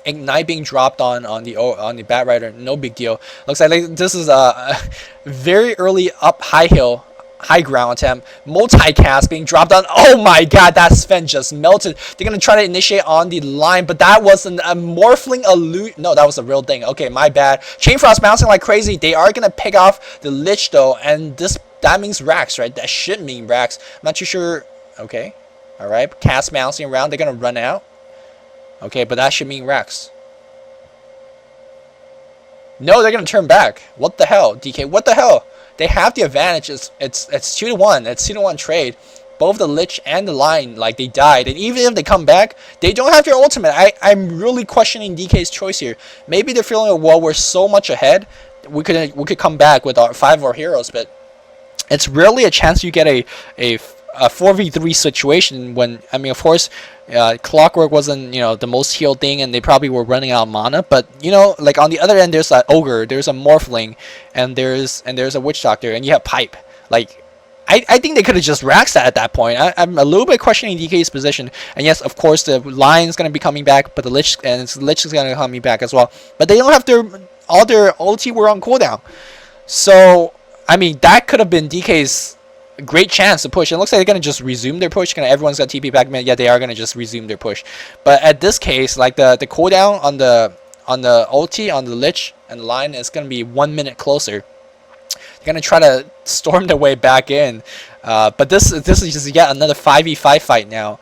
Ignite being dropped on the Bat Rider, no big deal. Looks like this is a very early up high hill high ground attempt, multicast being dropped on. Oh my god, that Sven just melted. They're gonna try to initiate on the line, but that wasn't a Morphling illusion. No, that was a real thing. Okay, my bad. Chain Frost bouncing like crazy. They are gonna pick off the Lich though, and that means Rax, right? That should mean Rax. I'm not too sure. Okay, all right. Cast bouncing around. They're gonna run out. Okay, but that should mean Rax. No, they're gonna turn back. What the hell, DK? What the hell? They have the advantage. It's 2-1. It's 2-1 trade. Both the Lich and the Line, like, they died. And even if they come back, they don't have their ultimate. I'm really questioning DK's choice here. Maybe they're feeling, well, we're so much ahead, we could come back with our 5 of our heroes, but it's rarely a chance you get a 4v3 situation when, I mean, of course, Clockwork wasn't, the most healed thing, and they probably were running out of mana, but, like, on the other end, there's an Ogre, there's a Morphling, and there's a Witch Doctor, and you have Pipe. Like, I think they could have just raxed that at that point. I'm a little bit questioning DK's position, and yes, of course, the Lion's going to be coming back, but the Lich is going to be coming back as well, but they don't have all their ulti were on cooldown, so, I mean, that could have been DK's great chance to push. It looks like they're going to just resume their push. Everyone's got TP back. Yeah, they are going to just resume their push. But at this case, like the cooldown on the ulti, on the Lich and the Lion is going to be 1 minute closer. They're going to try to storm their way back in. But this is just yet another 5v5 fight now.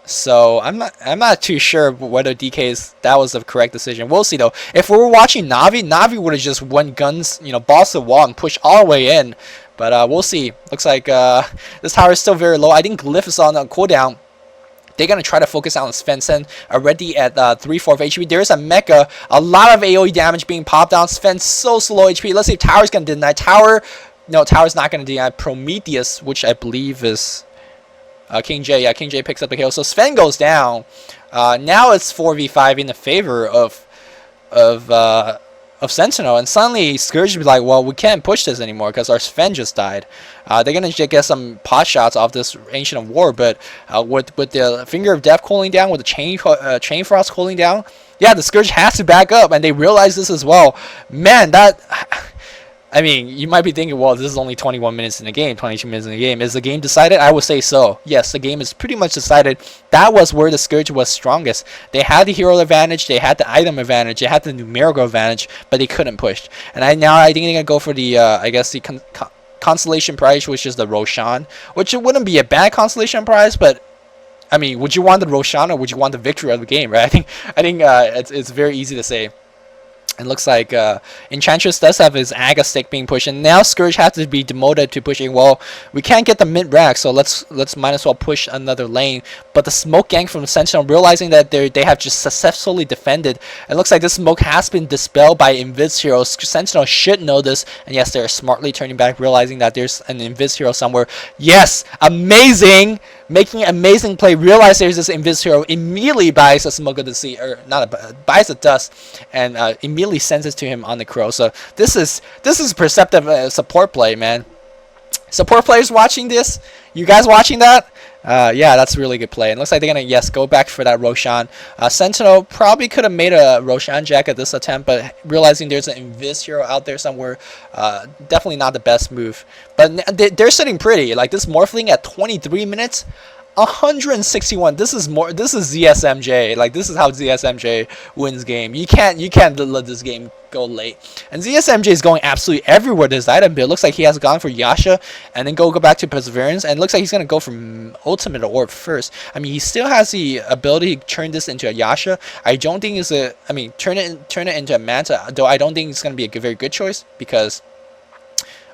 So I'm not too sure whether that was the correct decision. We'll see though. If we were watching Navi would have just went guns, boss the wall and push all the way in. But we'll see. Looks like this tower is still very low. I think Glyph is on a cooldown. They're going to try to focus on Sven already at 3/4 HP. There's a mecha. A lot of AoE damage being popped down. Sven so slow HP. Let's see if Tower's going to deny. No, Tower's not going to deny. Prometheus, which I believe is King J. Yeah, King J picks up the kill. So Sven goes down. Now it's 4v5 in the favor of Sentinel, and suddenly Scourge will be like, well, we can't push this anymore because our Sven just died. They're gonna get some pot shots off this Ancient of War, but with the Finger of Death cooling down, with the Chain Frost cooling down, yeah, the Scourge has to back up, and they realize this as well. Man, I mean, you might be thinking, well, this is only 21 minutes in the game, 22 minutes in the game. Is the game decided? I would say so. Yes, the game is pretty much decided. That was where the Scourge was strongest. They had the hero advantage, they had the item advantage, they had the numerical advantage, but they couldn't push. And I think they're going to go for the, I guess, the consolation prize, which is the Roshan, which it wouldn't be a bad consolation prize, but I mean, would you want the Roshan or would you want the victory of the game, right? I think it's very easy to say. It looks like Enchantress does have his Aga stick being pushed, and now Scourge has to be demoted to pushing. Well, we can't get the mid rack, so let's might as well push another lane. But the smoke gang from Sentinel, realizing that they have just successfully defended, it looks like this smoke has been dispelled by Invis heroes. Sentinel should know this, and yes, they're smartly turning back, realizing that there's an Invis hero somewhere. Yes, amazing! Making an amazing play, realize there's this Invis hero, immediately buys a smoke of the sea, or buys a dust, and immediately sends it to him on the crow. So this is perceptive support play, man. Support players watching this, you guys watching that? Yeah, that's a really good play. And looks like they're gonna go back for that Roshan. Sentinel probably could have made a Roshan Jack at this attempt, but realizing there's an Invis hero out there somewhere, definitely not the best move. But they're sitting pretty. Like this Morphling at 23 minutes. 161. This is ZSMJ. Like this is how ZSMJ wins game. You can't let this game go late. And ZSMJ is going absolutely everywhere this item build. Looks like he has gone for Yasha and then go back to Perseverance, and it looks like he's gonna go for Ultimate Orb first. I mean, he still has the ability to turn this into a Yasha. I don't think it's turn it into a Manta, though I don't think it's gonna be a very good choice because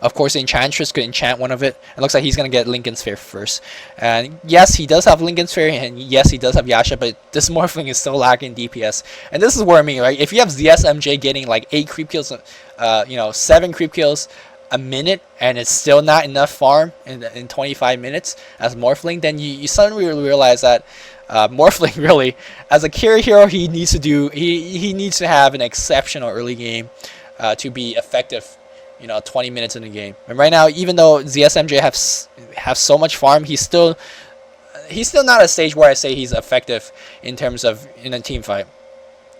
of course, the Enchantress could enchant one of it. It looks like he's going to get Lincoln Sphere first. And yes, he does have Lincoln Sphere, and yes, he does have Yasha, but this Morphling is still lacking DPS. And this is where I mean, right? If you have ZSMJ getting like 8 creep kills, 7 creep kills a minute, and it's still not enough farm in 25 minutes as Morphling, then you suddenly realize that Morphling really, as a carry hero, he needs to have an exceptional early game to be effective. 20 minutes in the game. And right now, even though ZSMJ have so much farm, he's still not at a stage where I say he's effective in terms of in a team fight.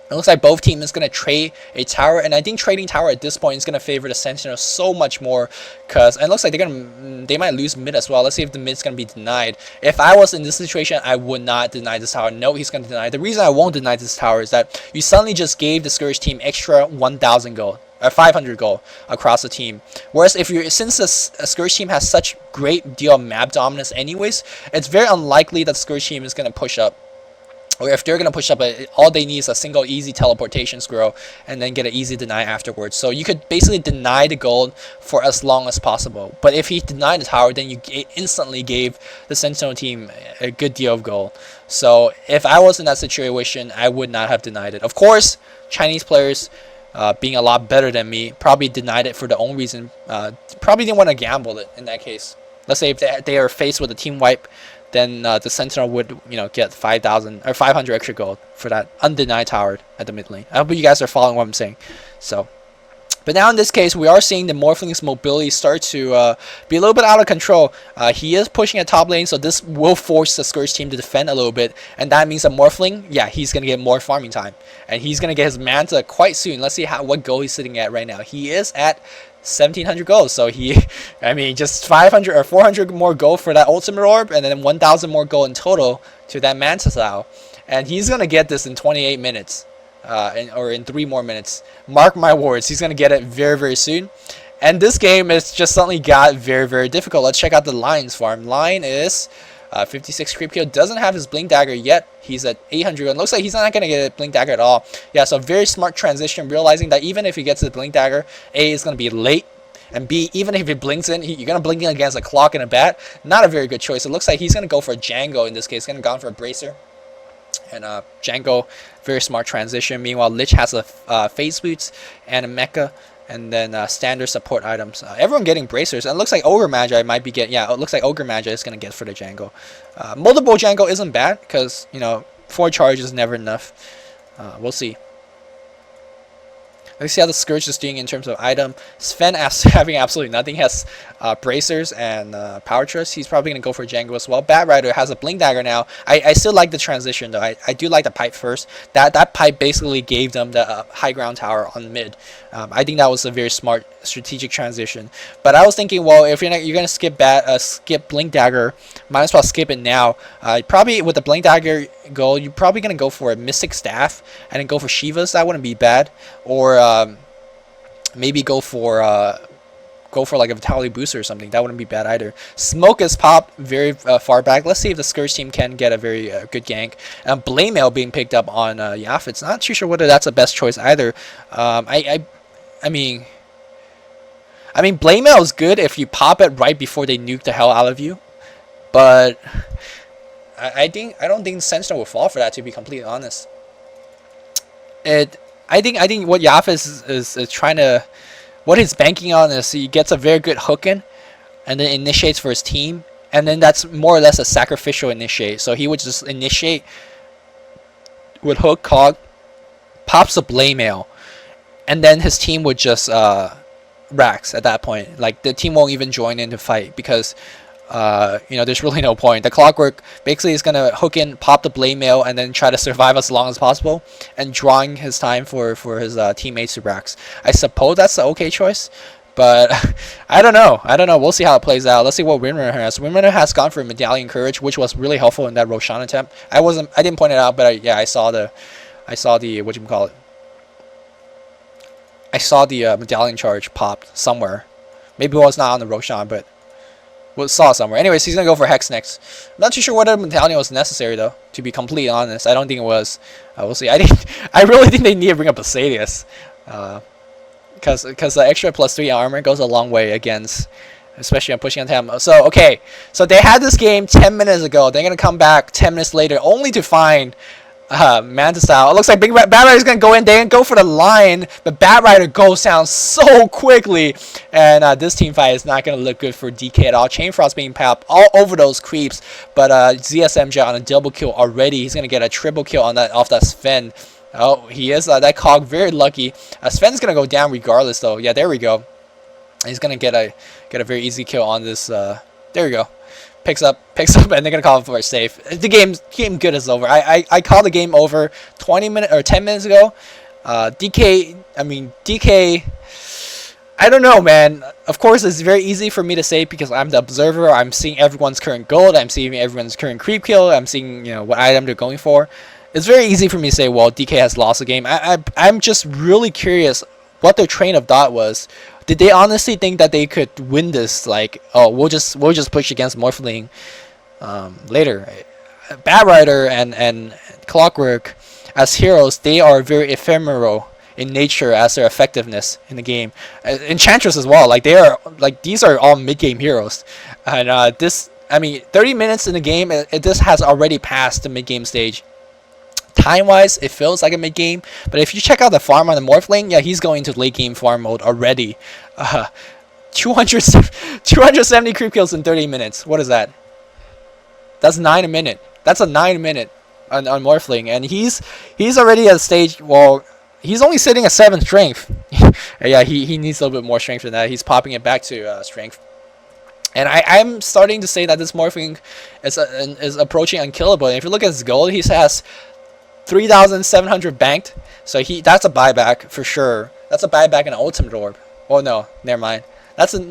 It looks like both teams is going to trade a tower, and I think trading tower at this point is going to favor the Sentinel so much more, because it looks like they might lose mid as well. Let's see if the mid's going to be denied. If I was in this situation, I would not deny this tower. No, he's going to deny. The reason I won't deny this tower is that you suddenly just gave the Scourge team extra 1,000 gold. 500 gold across the team. Whereas since the Scourge team has such great deal of map dominance anyways, it's very unlikely that the Scourge team is going to push up. Or if they're going to push up, all they need is a single easy teleportation scroll and then get an easy deny afterwards. So you could basically deny the gold for as long as possible. But if he denied the tower, then you instantly gave the Sentinel team a good deal of gold. So if I was in that situation, I would not have denied it. Of course, Chinese players, being a lot better than me, probably denied it for their own reason. Probably didn't want to gamble it in that case. Let's say if they are faced with a team wipe, then the Sentinel would, get 5,000 or 500 extra gold for that undenied tower at the mid lane. I hope you guys are following what I'm saying. So, but now in this case, we are seeing the Morphling's mobility start to be a little bit out of control. He is pushing at top lane, so this will force the Scourge team to defend a little bit, and that means that Morphling, yeah, he's gonna get more farming time, and he's gonna get his Manta quite soon. Let's see what goal he's sitting at right now. He is at 1,700 gold, so just 500 or 400 more gold for that ultimate orb, and then 1,000 more gold in total to that Manta style, and he's gonna get this in 28 minutes, or in 3 more minutes. Mark my words, he's gonna get it very, very soon. And this game is just suddenly got very, very difficult. Let's check out the Lion's farm. Lion is 56 creep kill, doesn't have his blink dagger yet. He's at 800 and looks like he's not gonna get a blink dagger at all. Yeah, so very smart transition, realizing that even if he gets the blink dagger, A is gonna be late, and B, even if he blinks in, you're gonna blink in against a clock and a bat. Not a very good choice. It looks like he's gonna go for a Django in this case. Gonna go for a bracer. And Django, very smart transition. Meanwhile, Lich has a phase boots and a mecha, and then standard support items. Everyone getting bracers, and it looks like Ogre Magi might be getting. Yeah, it looks like Ogre Magi is gonna get for the Django. Multiple Django isn't bad because 4 charges is never enough. We'll see. Let's see how the Scourge is doing in terms of item. Sven, having absolutely nothing, has bracers and power trust. He's probably going to go for Django as well. Bat Rider has a blink dagger now. I still like the transition though. I do like the pipe first. That pipe basically gave them the high ground tower on mid. I think that was a very smart strategic transition. But I was thinking, well, if you're going to skip blink dagger, might as well skip it now. Probably with the blink dagger goal, you're probably going to go for a Mystic Staff and then go for Shivas. That wouldn't be bad. Or maybe go for like a Vitality booster or something. That wouldn't be bad either. Smoke is popped very far back. Let's see if the Scourge team can get a very good gank. Blade Mail being picked up on Yafit's. Not too sure whether that's the best choice either. I mean, Blade Mail is good if you pop it right before they nuke the hell out of you, but I don't think Sentinel will fall for that, to be completely honest. I think what Yafis is trying to, what he's banking on is he gets a very good hook in, and then initiates for his team, and then that's more or less a sacrificial initiate. So he would just initiate with hook cog, pops a blade mail, and then his team would just racks at that point. Like the team won't even join in to fight because there's really no point. The Clockwork basically is gonna hook in, pop the blade mail, and then try to survive as long as possible, and drawing his time for his teammates to racks. I suppose that's the okay choice, but I don't know. We'll see how it plays out. Let's see what Windrunner has. Windrunner has gone for Medallion Courage, which was really helpful in that Roshan attempt. I didn't point it out, but I saw the whatchamacallit. I saw the Medallion charge popped somewhere. Maybe it was not on the Roshan, but saw somewhere. Anyways, he's gonna go for Hex next. I'm not too sure whether Medallion was necessary though, to be completely honest. I don't think it was. We'll see. I really think they need to bring up Asadius, because the extra +3 armor goes a long way against, especially on pushing on him. So okay, so they had this game 10 minutes ago. They're gonna come back 10 minutes later only to find Manta style. It looks like Bat Rider's gonna go in. They can go for the line, but Bat Rider goes down so quickly, and this team fight is not gonna look good for DK at all. Chain Frost being popped all over those creeps, but ZSMJ on a double kill already. He's gonna get a triple kill on that off that Sven. Oh, he is that cog very lucky. Sven's gonna go down regardless though. Yeah, there we go. He's gonna get a very easy kill on this. There we go. picks up, and they're gonna call for a safe. The game good is over. I called the game over 20 minutes or 10 minutes ago. DK. I don't know, man. Of course, it's very easy for me to say because I'm the observer. I'm seeing everyone's current gold. I'm seeing everyone's current creep kill. I'm seeing what item they're going for. It's very easy for me to say, well, DK has lost the game. I'm just really curious what their train of thought was. Did they honestly think that they could win this? Like, oh, we'll just push against Morphling later. Bad Rider and Clockwork as heroes, they are very ephemeral in nature as their effectiveness in the game. Enchantress as well. Like these are all mid-game heroes, and 30 minutes in the game, this has already passed the mid-game stage. Time-wise, it feels like a mid-game, but if you check out the farm on the Morphling, yeah, he's going to late-game farm mode already. 270 creep kills in 30 minutes. What is that? That's 9 a minute. That's a 9 a minute on Morphling, and he's already at a stage. Well, he's only sitting at 7 strength. Yeah, he needs a little bit more strength than that. He's popping it back to strength. And I'm starting to say that this Morphling is approaching unkillable. And if you look at his gold, he has 3,700 banked. So that's a buyback for sure. That's a buyback and an ultimate orb. Oh no, never mind.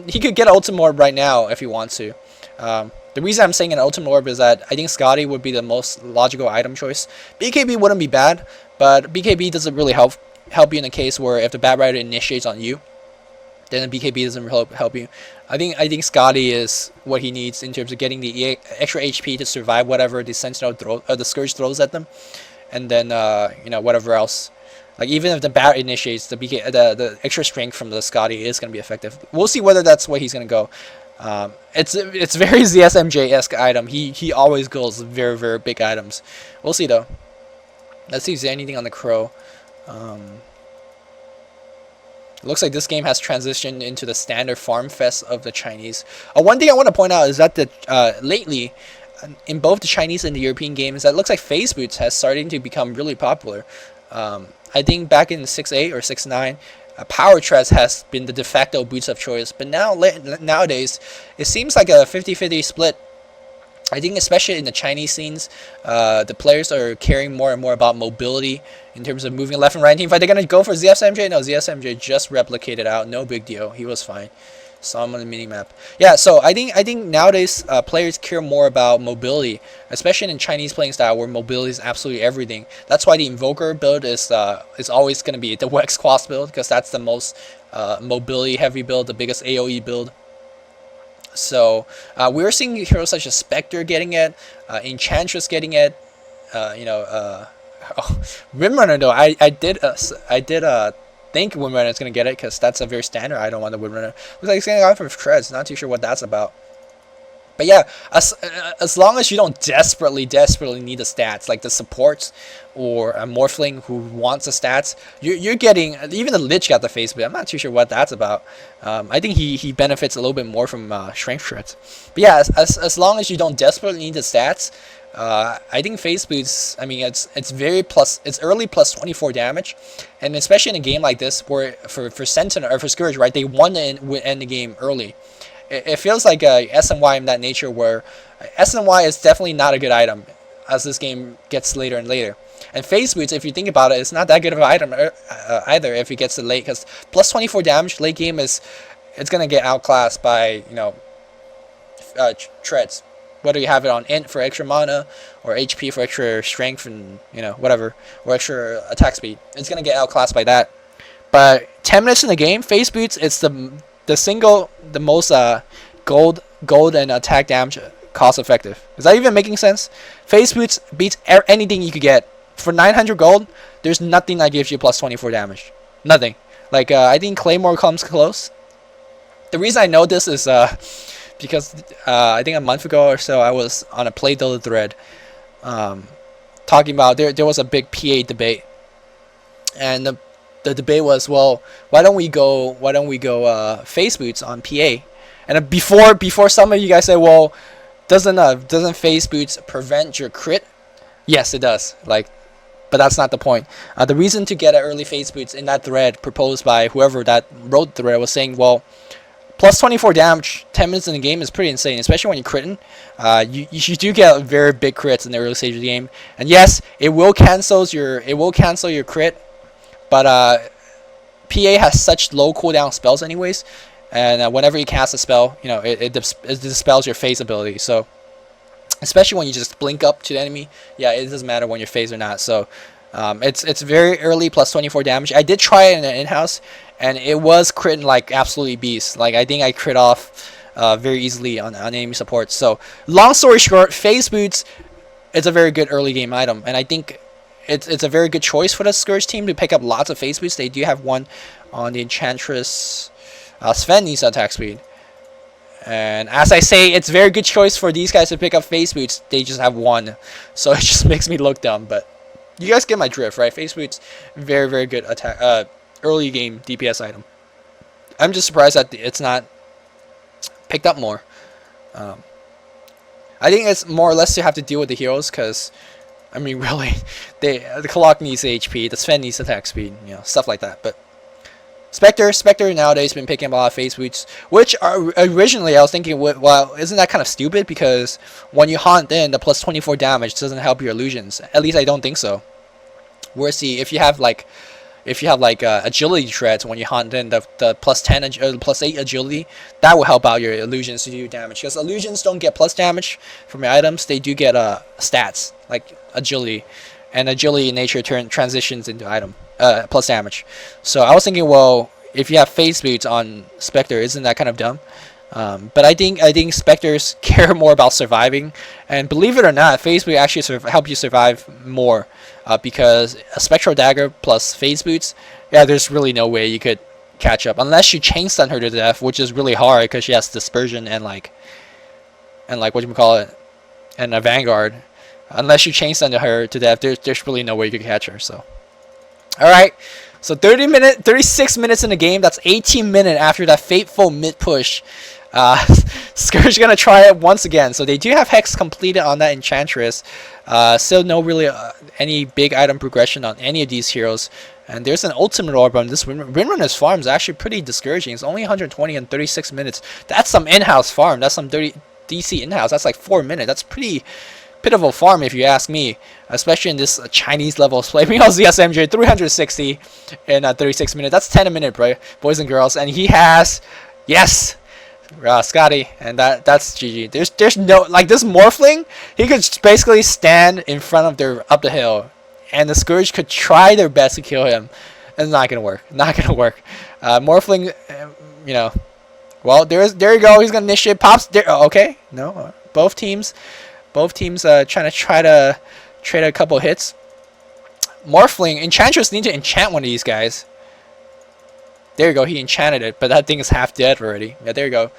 He could get an ultimate orb right now if he wants to. The reason I'm saying an ultimate orb is that I think Scotty would be the most logical item choice. BKB wouldn't be bad, but BKB doesn't really help you in a case where if the Bad Rider initiates on you, then the BKB doesn't help you. I think Scotty is what he needs in terms of getting the extra HP to survive whatever the Sentinel the Scourge throws at them, and then whatever else. Like even if the Bat initiates, the extra strength from the Scotty is going to be effective. We'll see whether that's where he's going to go. It's very ZSMJ-esque item. He always goes very, very big items. We'll see though. Let's see if there's anything on the Crow. It looks like this game has transitioned into the standard farm fest of the Chinese. One thing I want to point out is that lately, in both the Chinese and the European games, that looks like phase boots has starting to become really popular. I think back in 6.8 or 6.9, Power Treads has been the de facto boots of choice, but nowadays it seems like a 50-50 split. I think especially in the Chinese scenes, the players are caring more and more about mobility in terms of moving left and right. If they're going to go for ZSMJ, no, ZSMJ just replicated out, no big deal, he was fine. Saw him on the minimap. Yeah, so I think nowadays players care more about mobility, especially in Chinese playing style where mobility is absolutely everything. That's why the Invoker build is always going to be the Wex Quas build, because that's the most mobility heavy build, the biggest AoE build. So we're seeing heroes such as Spectre getting it, Enchantress getting it, Windrunner though. I did think Windrunner is gonna get it because that's a very standard item on the Windrunner. Looks like it's gonna go for Treads. Not too sure what that's about. But yeah, as long as you don't desperately need the stats, like the supports or a Morphling who wants the stats, you're getting, even the Lich got the face, but I'm not too sure what that's about. I think he benefits a little bit more from Strength Treads. But yeah, as long as you don't desperately need the stats, I think Face Boots, I mean, it's early plus 24 damage, and especially in a game like this where for Sentinel or for Scourge, right, they want to end the game early. It feels like SNY in that nature where SNY is definitely not a good item as this game gets later and later. And Face Boots, if you think about it, it's not that good of an item either if it gets to late, because plus 24 damage late game it's gonna get outclassed by Treads. Whether you have it on int for extra mana or HP for extra strength and whatever, or extra attack speed, it's gonna get outclassed by that. But 10 minutes in the game, Face Boots, it's the most gold and attack damage cost effective. Is that even making sense? Face Boots beats anything you could get. For 900 gold, there's nothing that gives you plus 24 damage. Nothing. Like I think Claymore comes close. The reason I know this is because I think a month ago or so I was on a Play Dota thread talking about there was a big PA debate, and the debate was, well, why don't we go Face Boots on PA? And before some of you guys say, well, doesn't Face Boots prevent your crit? Yes, it does. But that's not the point. The reason to get an early Face Boots in that thread proposed by whoever that wrote the thread was saying, well, Plus 24 damage 10 minutes in the game is pretty insane, especially when you're critting. You do get very big crits in the early stage of the game, and yes, it will cancel your crit, but PA has such low cooldown spells anyways, and whenever you cast a spell, you know it dispels your phase ability. So especially when you just blink up to the enemy, yeah, it doesn't matter when you're phased or not. So it's very early plus 24 damage. I did try it in an in-house, and it was critting like absolutely beast. Like I think I crit off very easily on enemy support. So long story short, phase boots is a very good early game item, and I think it's a very good choice for the Scourge team to pick up lots of phase boots. They do have one on the Enchantress. Sven needs attack speed. And as I say, it's a very good choice for these guys to pick up phase boots. They just have one, so it just makes me look dumb. But you guys get my drift, right? Phase boots, very very good attack, early game DPS item. I'm just surprised that it's not picked up more. I think it's more or less to have to deal with the heroes, because I mean really, the Kalak needs HP, the Sven needs attack speed, you know, stuff like that. But Spectre nowadays been picking up a lot of phase boots, which are originally I was thinking, well, isn't that kind of stupid? Because when you haunt in, the plus 24 damage doesn't help your illusions. At least I don't think so. Whereas if you have like agility shreds when you haunt in, the plus 10 plus 8 agility, that will help out your illusions to do damage. Because illusions don't get plus damage from your items, they do get stats like agility, and agility in nature transitions into item plus damage. So I was thinking, well, if you have phase boots on Spectre, isn't that kind of dumb? But I think Spectres care more about surviving, and believe it or not, phase boot actually help you survive more, because a Spectral Dagger plus phase boots, yeah, there's really no way you could catch up unless you chain stun her to death, which is really hard because she has dispersion and like what do you call it, and a Vanguard. Unless you chain stun her to death, there's really no way you could catch her. So, all right. So 36 minutes in the game. That's 18 minutes after that fateful mid push. Scourge gonna try it once again. So they do have Hex completed on that Enchantress. Still no really any big item progression on any of these heroes. And there's an ultimate orb on this Windrunner's farm is actually pretty discouraging. It's only 120 in 36 minutes. That's some in-house farm. That's some DC in-house. That's like 4 minutes. That's pretty pitiful farm if you ask me, especially in this Chinese level of play. Meanwhile, ZSMJ 360 in 36 minutes. That's 10 a minute, bro, boys and girls. And he has, yes, Scotty, and that's GG. There's no, like, this Morphling, he could basically stand in front of their up the hill, and the Scourge could try their best to kill him. It's not gonna work. Not gonna work. Morphling, you know. Well, there you go. He's gonna initiate. Pops there. Oh, okay. No, both teams trying to trade a couple hits. Morphling, Enchantress need to enchant one of these guys. There you go, he enchanted it, but that thing is half dead already. Yeah, there you go.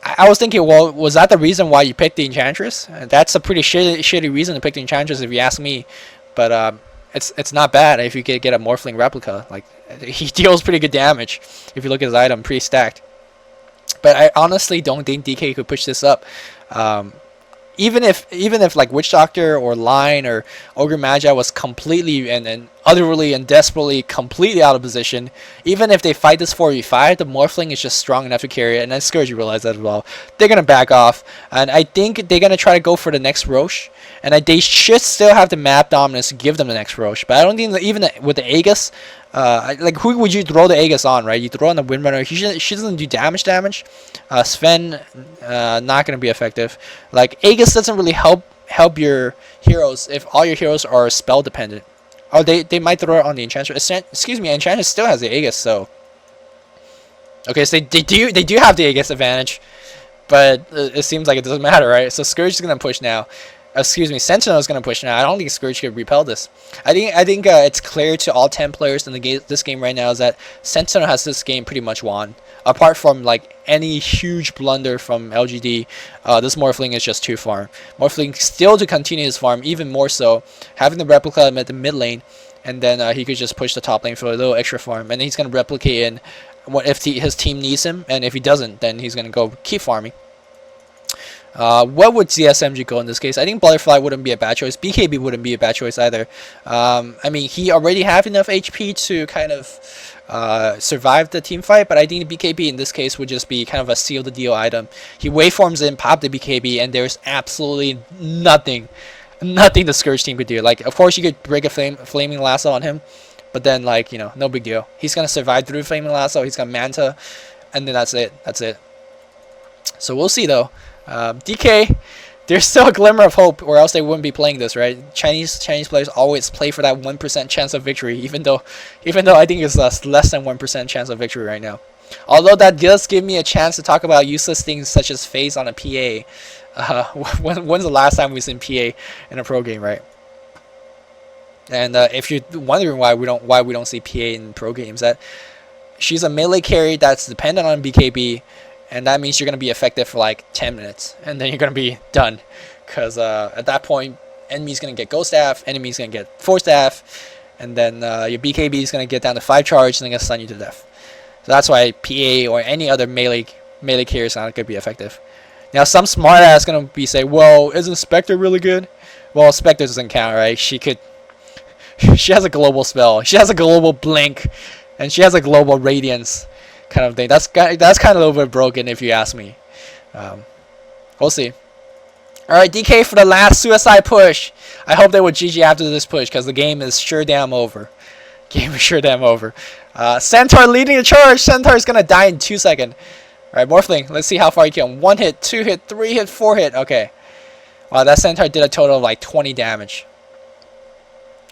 I was thinking, well, was that the reason why you picked the Enchantress? That's a pretty shitty reason to pick the Enchantress if you ask me. But it's not bad if you get a Morphling replica. Like, he deals pretty good damage if you look at his item, pretty stacked. But I honestly don't think DK could push this up. Even if like Witch Doctor or Line or Ogre Magi was completely and utterly and desperately completely out of position, even if they fight this 4v5, the Morphling is just strong enough to carry it, and then Scourge realize that as well. They're gonna back off, and I think they're gonna try to go for the next Roche, and they should still have the map dominance to give them the next Roche. But I don't think that even with the Aegis, like, who would you throw the Aegis on, right? You throw on the Windrunner. She doesn't do damage. Sven, not gonna be effective. Like, Aegis doesn't really help your heroes if all your heroes are spell dependent. Oh, they might throw it on the Enchantress. Excuse me, Enchantress still has the Aegis, so okay, so they do have the Aegis advantage, but it seems like it doesn't matter, right? So Scourge is gonna push now. Excuse me, Sentinel is going to push now. I don't think Scourge could repel this. I think it's clear to all 10 players in this game right now is that Sentinel has this game pretty much won. Apart from like any huge blunder from LGD, this Morphling is just too far. Morphling still to continue his farm, even more so, having the replica at the mid lane, and then he could just push the top lane for a little extra farm, and he's going to replicate in if his team needs him, and if he doesn't, then he's going to go keep farming. What would ZSMG go in this case? I think Butterfly wouldn't be a bad choice. BKB wouldn't be a bad choice either. I mean, he already have enough HP to kind of survive the team fight, but I think the BKB in this case would just be kind of a seal the deal item. He waveforms in, pop the BKB, and there's absolutely nothing the Scourge team could do. Like, of course you could break a flaming lasso on him, but then, like, you know, no big deal. He's gonna survive through flaming lasso. He's gonna manta, and then that's it. So we'll see though. DK, there's still a glimmer of hope, or else they wouldn't be playing this, right? Chinese players always play for that 1% chance of victory, even though I think it's less than 1% chance of victory right now. Although that does give me a chance to talk about useless things such as phase on a PA. When's the last time we've seen PA in a pro game, right? And if you're wondering why we don't see PA in pro games, that she's a melee carry that's dependent on BKB, and that means you're gonna be effective for like 10 minutes, and then you're gonna be done, because at that point, enemy's gonna get Ghost Staff, enemy's gonna get Force Staff, and then your BKB is gonna get down to 5 charge, and they're gonna stun you to death. So that's why PA or any other melee carry is not gonna be effective. Now some smart ass gonna be say, well, isn't Spectre really good? Well, Spectre doesn't count, right? She has a global spell, she has a global blink, and she has a global radiance kind of thing. That's kind of a little bit broken if you ask me. We'll see. Alright, DK for the last suicide push. I hope they will GG after this push, because the game is sure damn over. Centaur leading the charge. Centaur is gonna die in 2 seconds. Alright, Morphling, let's see how far you kill him. 1 hit, 2 hit, 3 hit, 4 hit. Okay. Wow, that Centaur did a total of like 20 damage.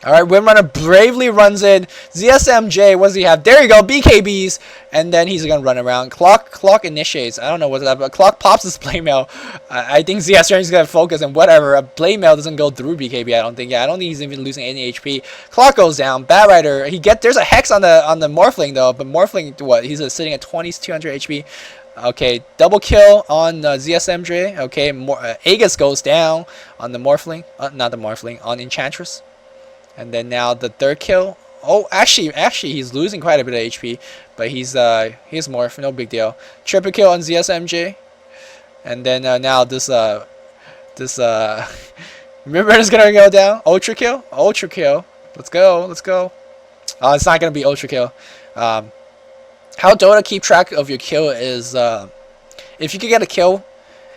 Alright, Windrunner bravely runs in. ZSMJ, what does he have? There you go, BKBs. And then he's going to run around. Clock initiates. I don't know what's that, but Clock pops his Blade Mail. I think ZSMJ is going to focus and whatever. A Blade Mail doesn't go through BKB, I don't think. Yeah, I don't think he's even losing any HP. Clock goes down. Bat Rider, there's a Hex on the Morphling though, but Morphling, what? He's sitting at 200 HP. Okay, double kill on ZSMJ. Okay, Aegis goes down on the Morphling. Not the Morphling, on Enchantress. And then now the third kill. Oh, actually, he's losing quite a bit of HP, but he's morph, no big deal. Triple kill on ZSMJ, and then now this Windrunner's gonna go down. Ultra kill. Let's go. It's not gonna be ultra kill. How Dota keep track of your kill is if you can get a kill,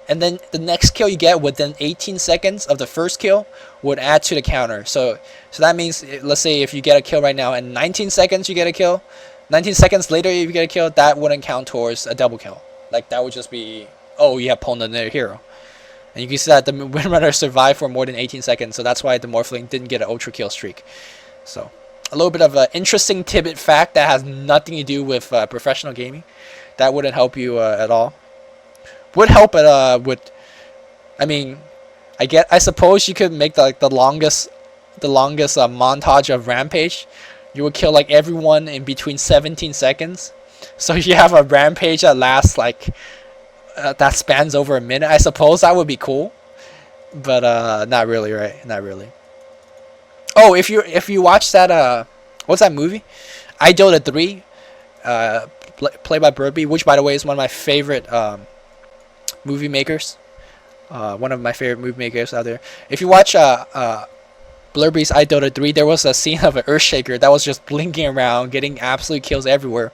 and then the next kill you get within 18 seconds of the first kill would add to the counter. So that means, let's say if you get a kill right now and 19 seconds you get a kill, 19 seconds later if you get a kill, that wouldn't count towards a double kill. Like, that would just be, oh, you have pulled another hero. And you can see that the Windrunner survived for more than 18 seconds, so that's why the Morphling didn't get an ultra kill streak. So a little bit of an interesting tidbit fact that has nothing to do with professional gaming. That wouldn't help you at all. Would help it I mean, I suppose you could make the longest montage of Rampage. You would kill like everyone in between 17 seconds. So you have a Rampage that lasts like that spans over a minute. I suppose that would be cool, but not really, right? Not really. Oh, if you watch that what's that movie? Dota 3, played by Burby, which by the way is one of my favorite movie makers. One of my favorite movie makers out there. If you watch Blurby's Dota 3, there was a scene of an Earthshaker that was just blinking around, getting absolute kills everywhere,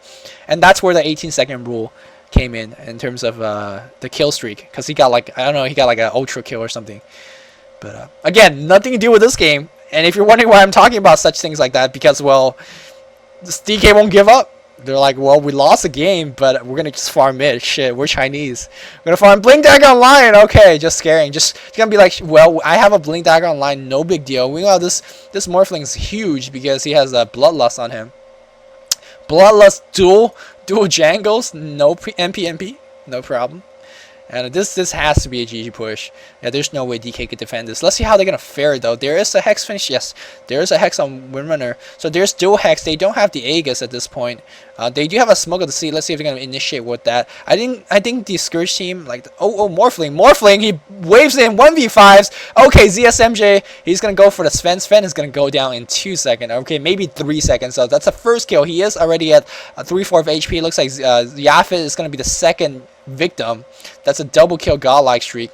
and that's where the 18-second rule came in terms of the kill streak, because he got like, I don't know, he got like an ultra kill or something. But again, nothing to do with this game. And if you're wondering why I'm talking about such things like that, because, well, this DK won't give up. They're like, well, we lost the game, but we're gonna just farm it. Shit, we're Chinese. We're gonna farm Blink Dagger Online. Okay, just scaring. Just gonna be like, well, I have a Blink Dagger Online, no big deal. We know this Morphling's huge because he has a Bloodlust on him. Bloodlust dual jangles, no MP, no problem. And this has to be a GG push. Yeah, there's no way DK could defend this. Let's see how they're going to fare, though. There is a Hex finish. Yes, there is a Hex on Windrunner. So there's dual Hex. They don't have the Aegis at this point. They do have a Smoke of the Sea. Let's see if they're going to initiate with that. I think the Scourge team, like, Morphling, he waves in 1v5s. Okay, ZSMJ, he's going to go for the Sven. Sven is going to go down in 2 seconds. Okay, maybe 3 seconds. So that's the first kill. He is already at 3/4 HP. Looks like Yafit is going to be the second victim. That's a double kill godlike streak.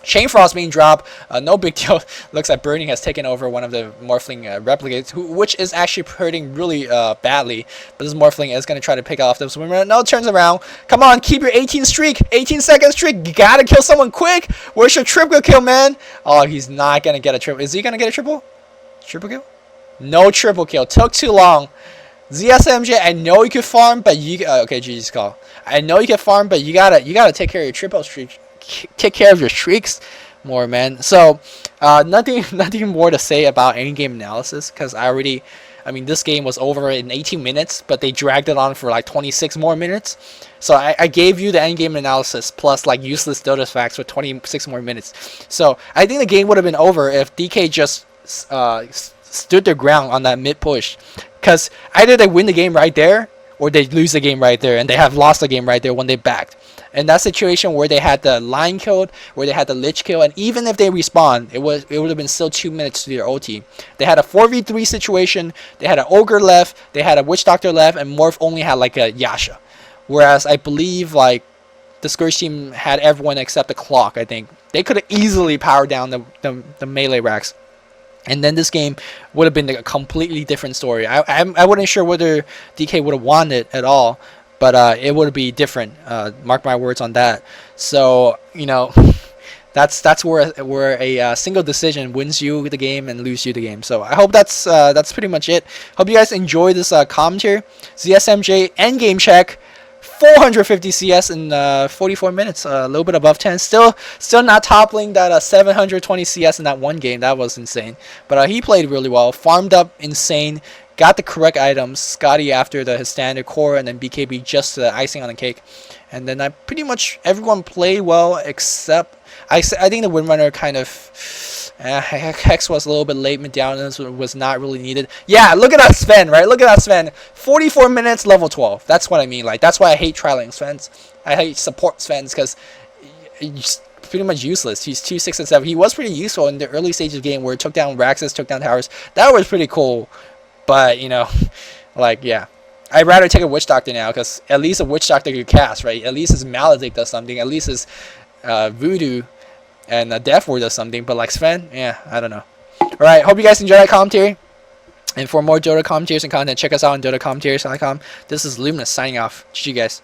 Chain Frost being dropped, no big deal. Looks like Burning has taken over one of the Morphling replicates, which is actually hurting really badly. But this Morphling is going to try to pick off this Swimmer. No, turns around. Come on, keep your 18-second streak. You got to kill someone quick. Where's your triple kill, man? Oh, he's not going to get a triple. Is he going to get a triple? Triple kill? No triple kill. Took too long. ZSMJ, I know you can farm, but you... okay, GG's call. I know you can farm, but you gotta take care of your triple streak. Take care of your streaks more, man. So nothing more to say about any game analysis, because I mean, this game was over in 18 minutes, but they dragged it on for like 26 more minutes. So I gave you the end game analysis plus like useless Dota facts for 26 more minutes. So I think the game would have been over if DK just stood their ground on that mid push, because either they win the game right there or they lose the game right there, and they have lost the game right there when they backed. In that situation where they had the line killed, where they had the lich kill, and even if they respawn, it would have been still 2 minutes to their ulti. They had a 4v3 situation, they had an Ogre left, they had a Witch Doctor left, and Morph only had like a Yasha. Whereas I believe like the Scourge team had everyone except the Clock, I think. They could have easily powered down the melee racks. And then this game would have been a completely different story. I wasn't sure whether DK would have won it at all, but it would be different. Mark my words on that. So, you know, that's where a single decision wins you the game and lose you the game. So I hope that's pretty much it. Hope you guys enjoy this commentary. ZSMJ endgame check. 450 CS in 44 minutes, a little bit above 10. Still not toppling that 720 CS in that one game. That was insane. But he played really well, farmed up insane, got the correct items. Scotty after his standard core, and then BKB just the icing on the cake. And then pretty much everyone played well except I think the Windrunner kind of. Hex was a little bit late. Medallions was not really needed. Yeah, look at that Sven, right? Look at that Sven. 44 minutes, level 12. That's what I mean. Like, that's why I hate trialing Svens. I hate support Svens because he's pretty much useless. He's 2, 6, and 7. He was pretty useful in the early stages of the game where it took down Raxus, took down towers. That was pretty cool. But, you know, like, yeah. I'd rather take a Witch Doctor now because at least a Witch Doctor you cast, right? At least his Maledict does something. At least his Voodoo and Death Ward does something. But like Sven, yeah, I don't know. Alright, hope you guys enjoyed that commentary. And for more Dota commentaries and content, check us out on DotaCommentaries.com. This is Luminous signing off. GG guys.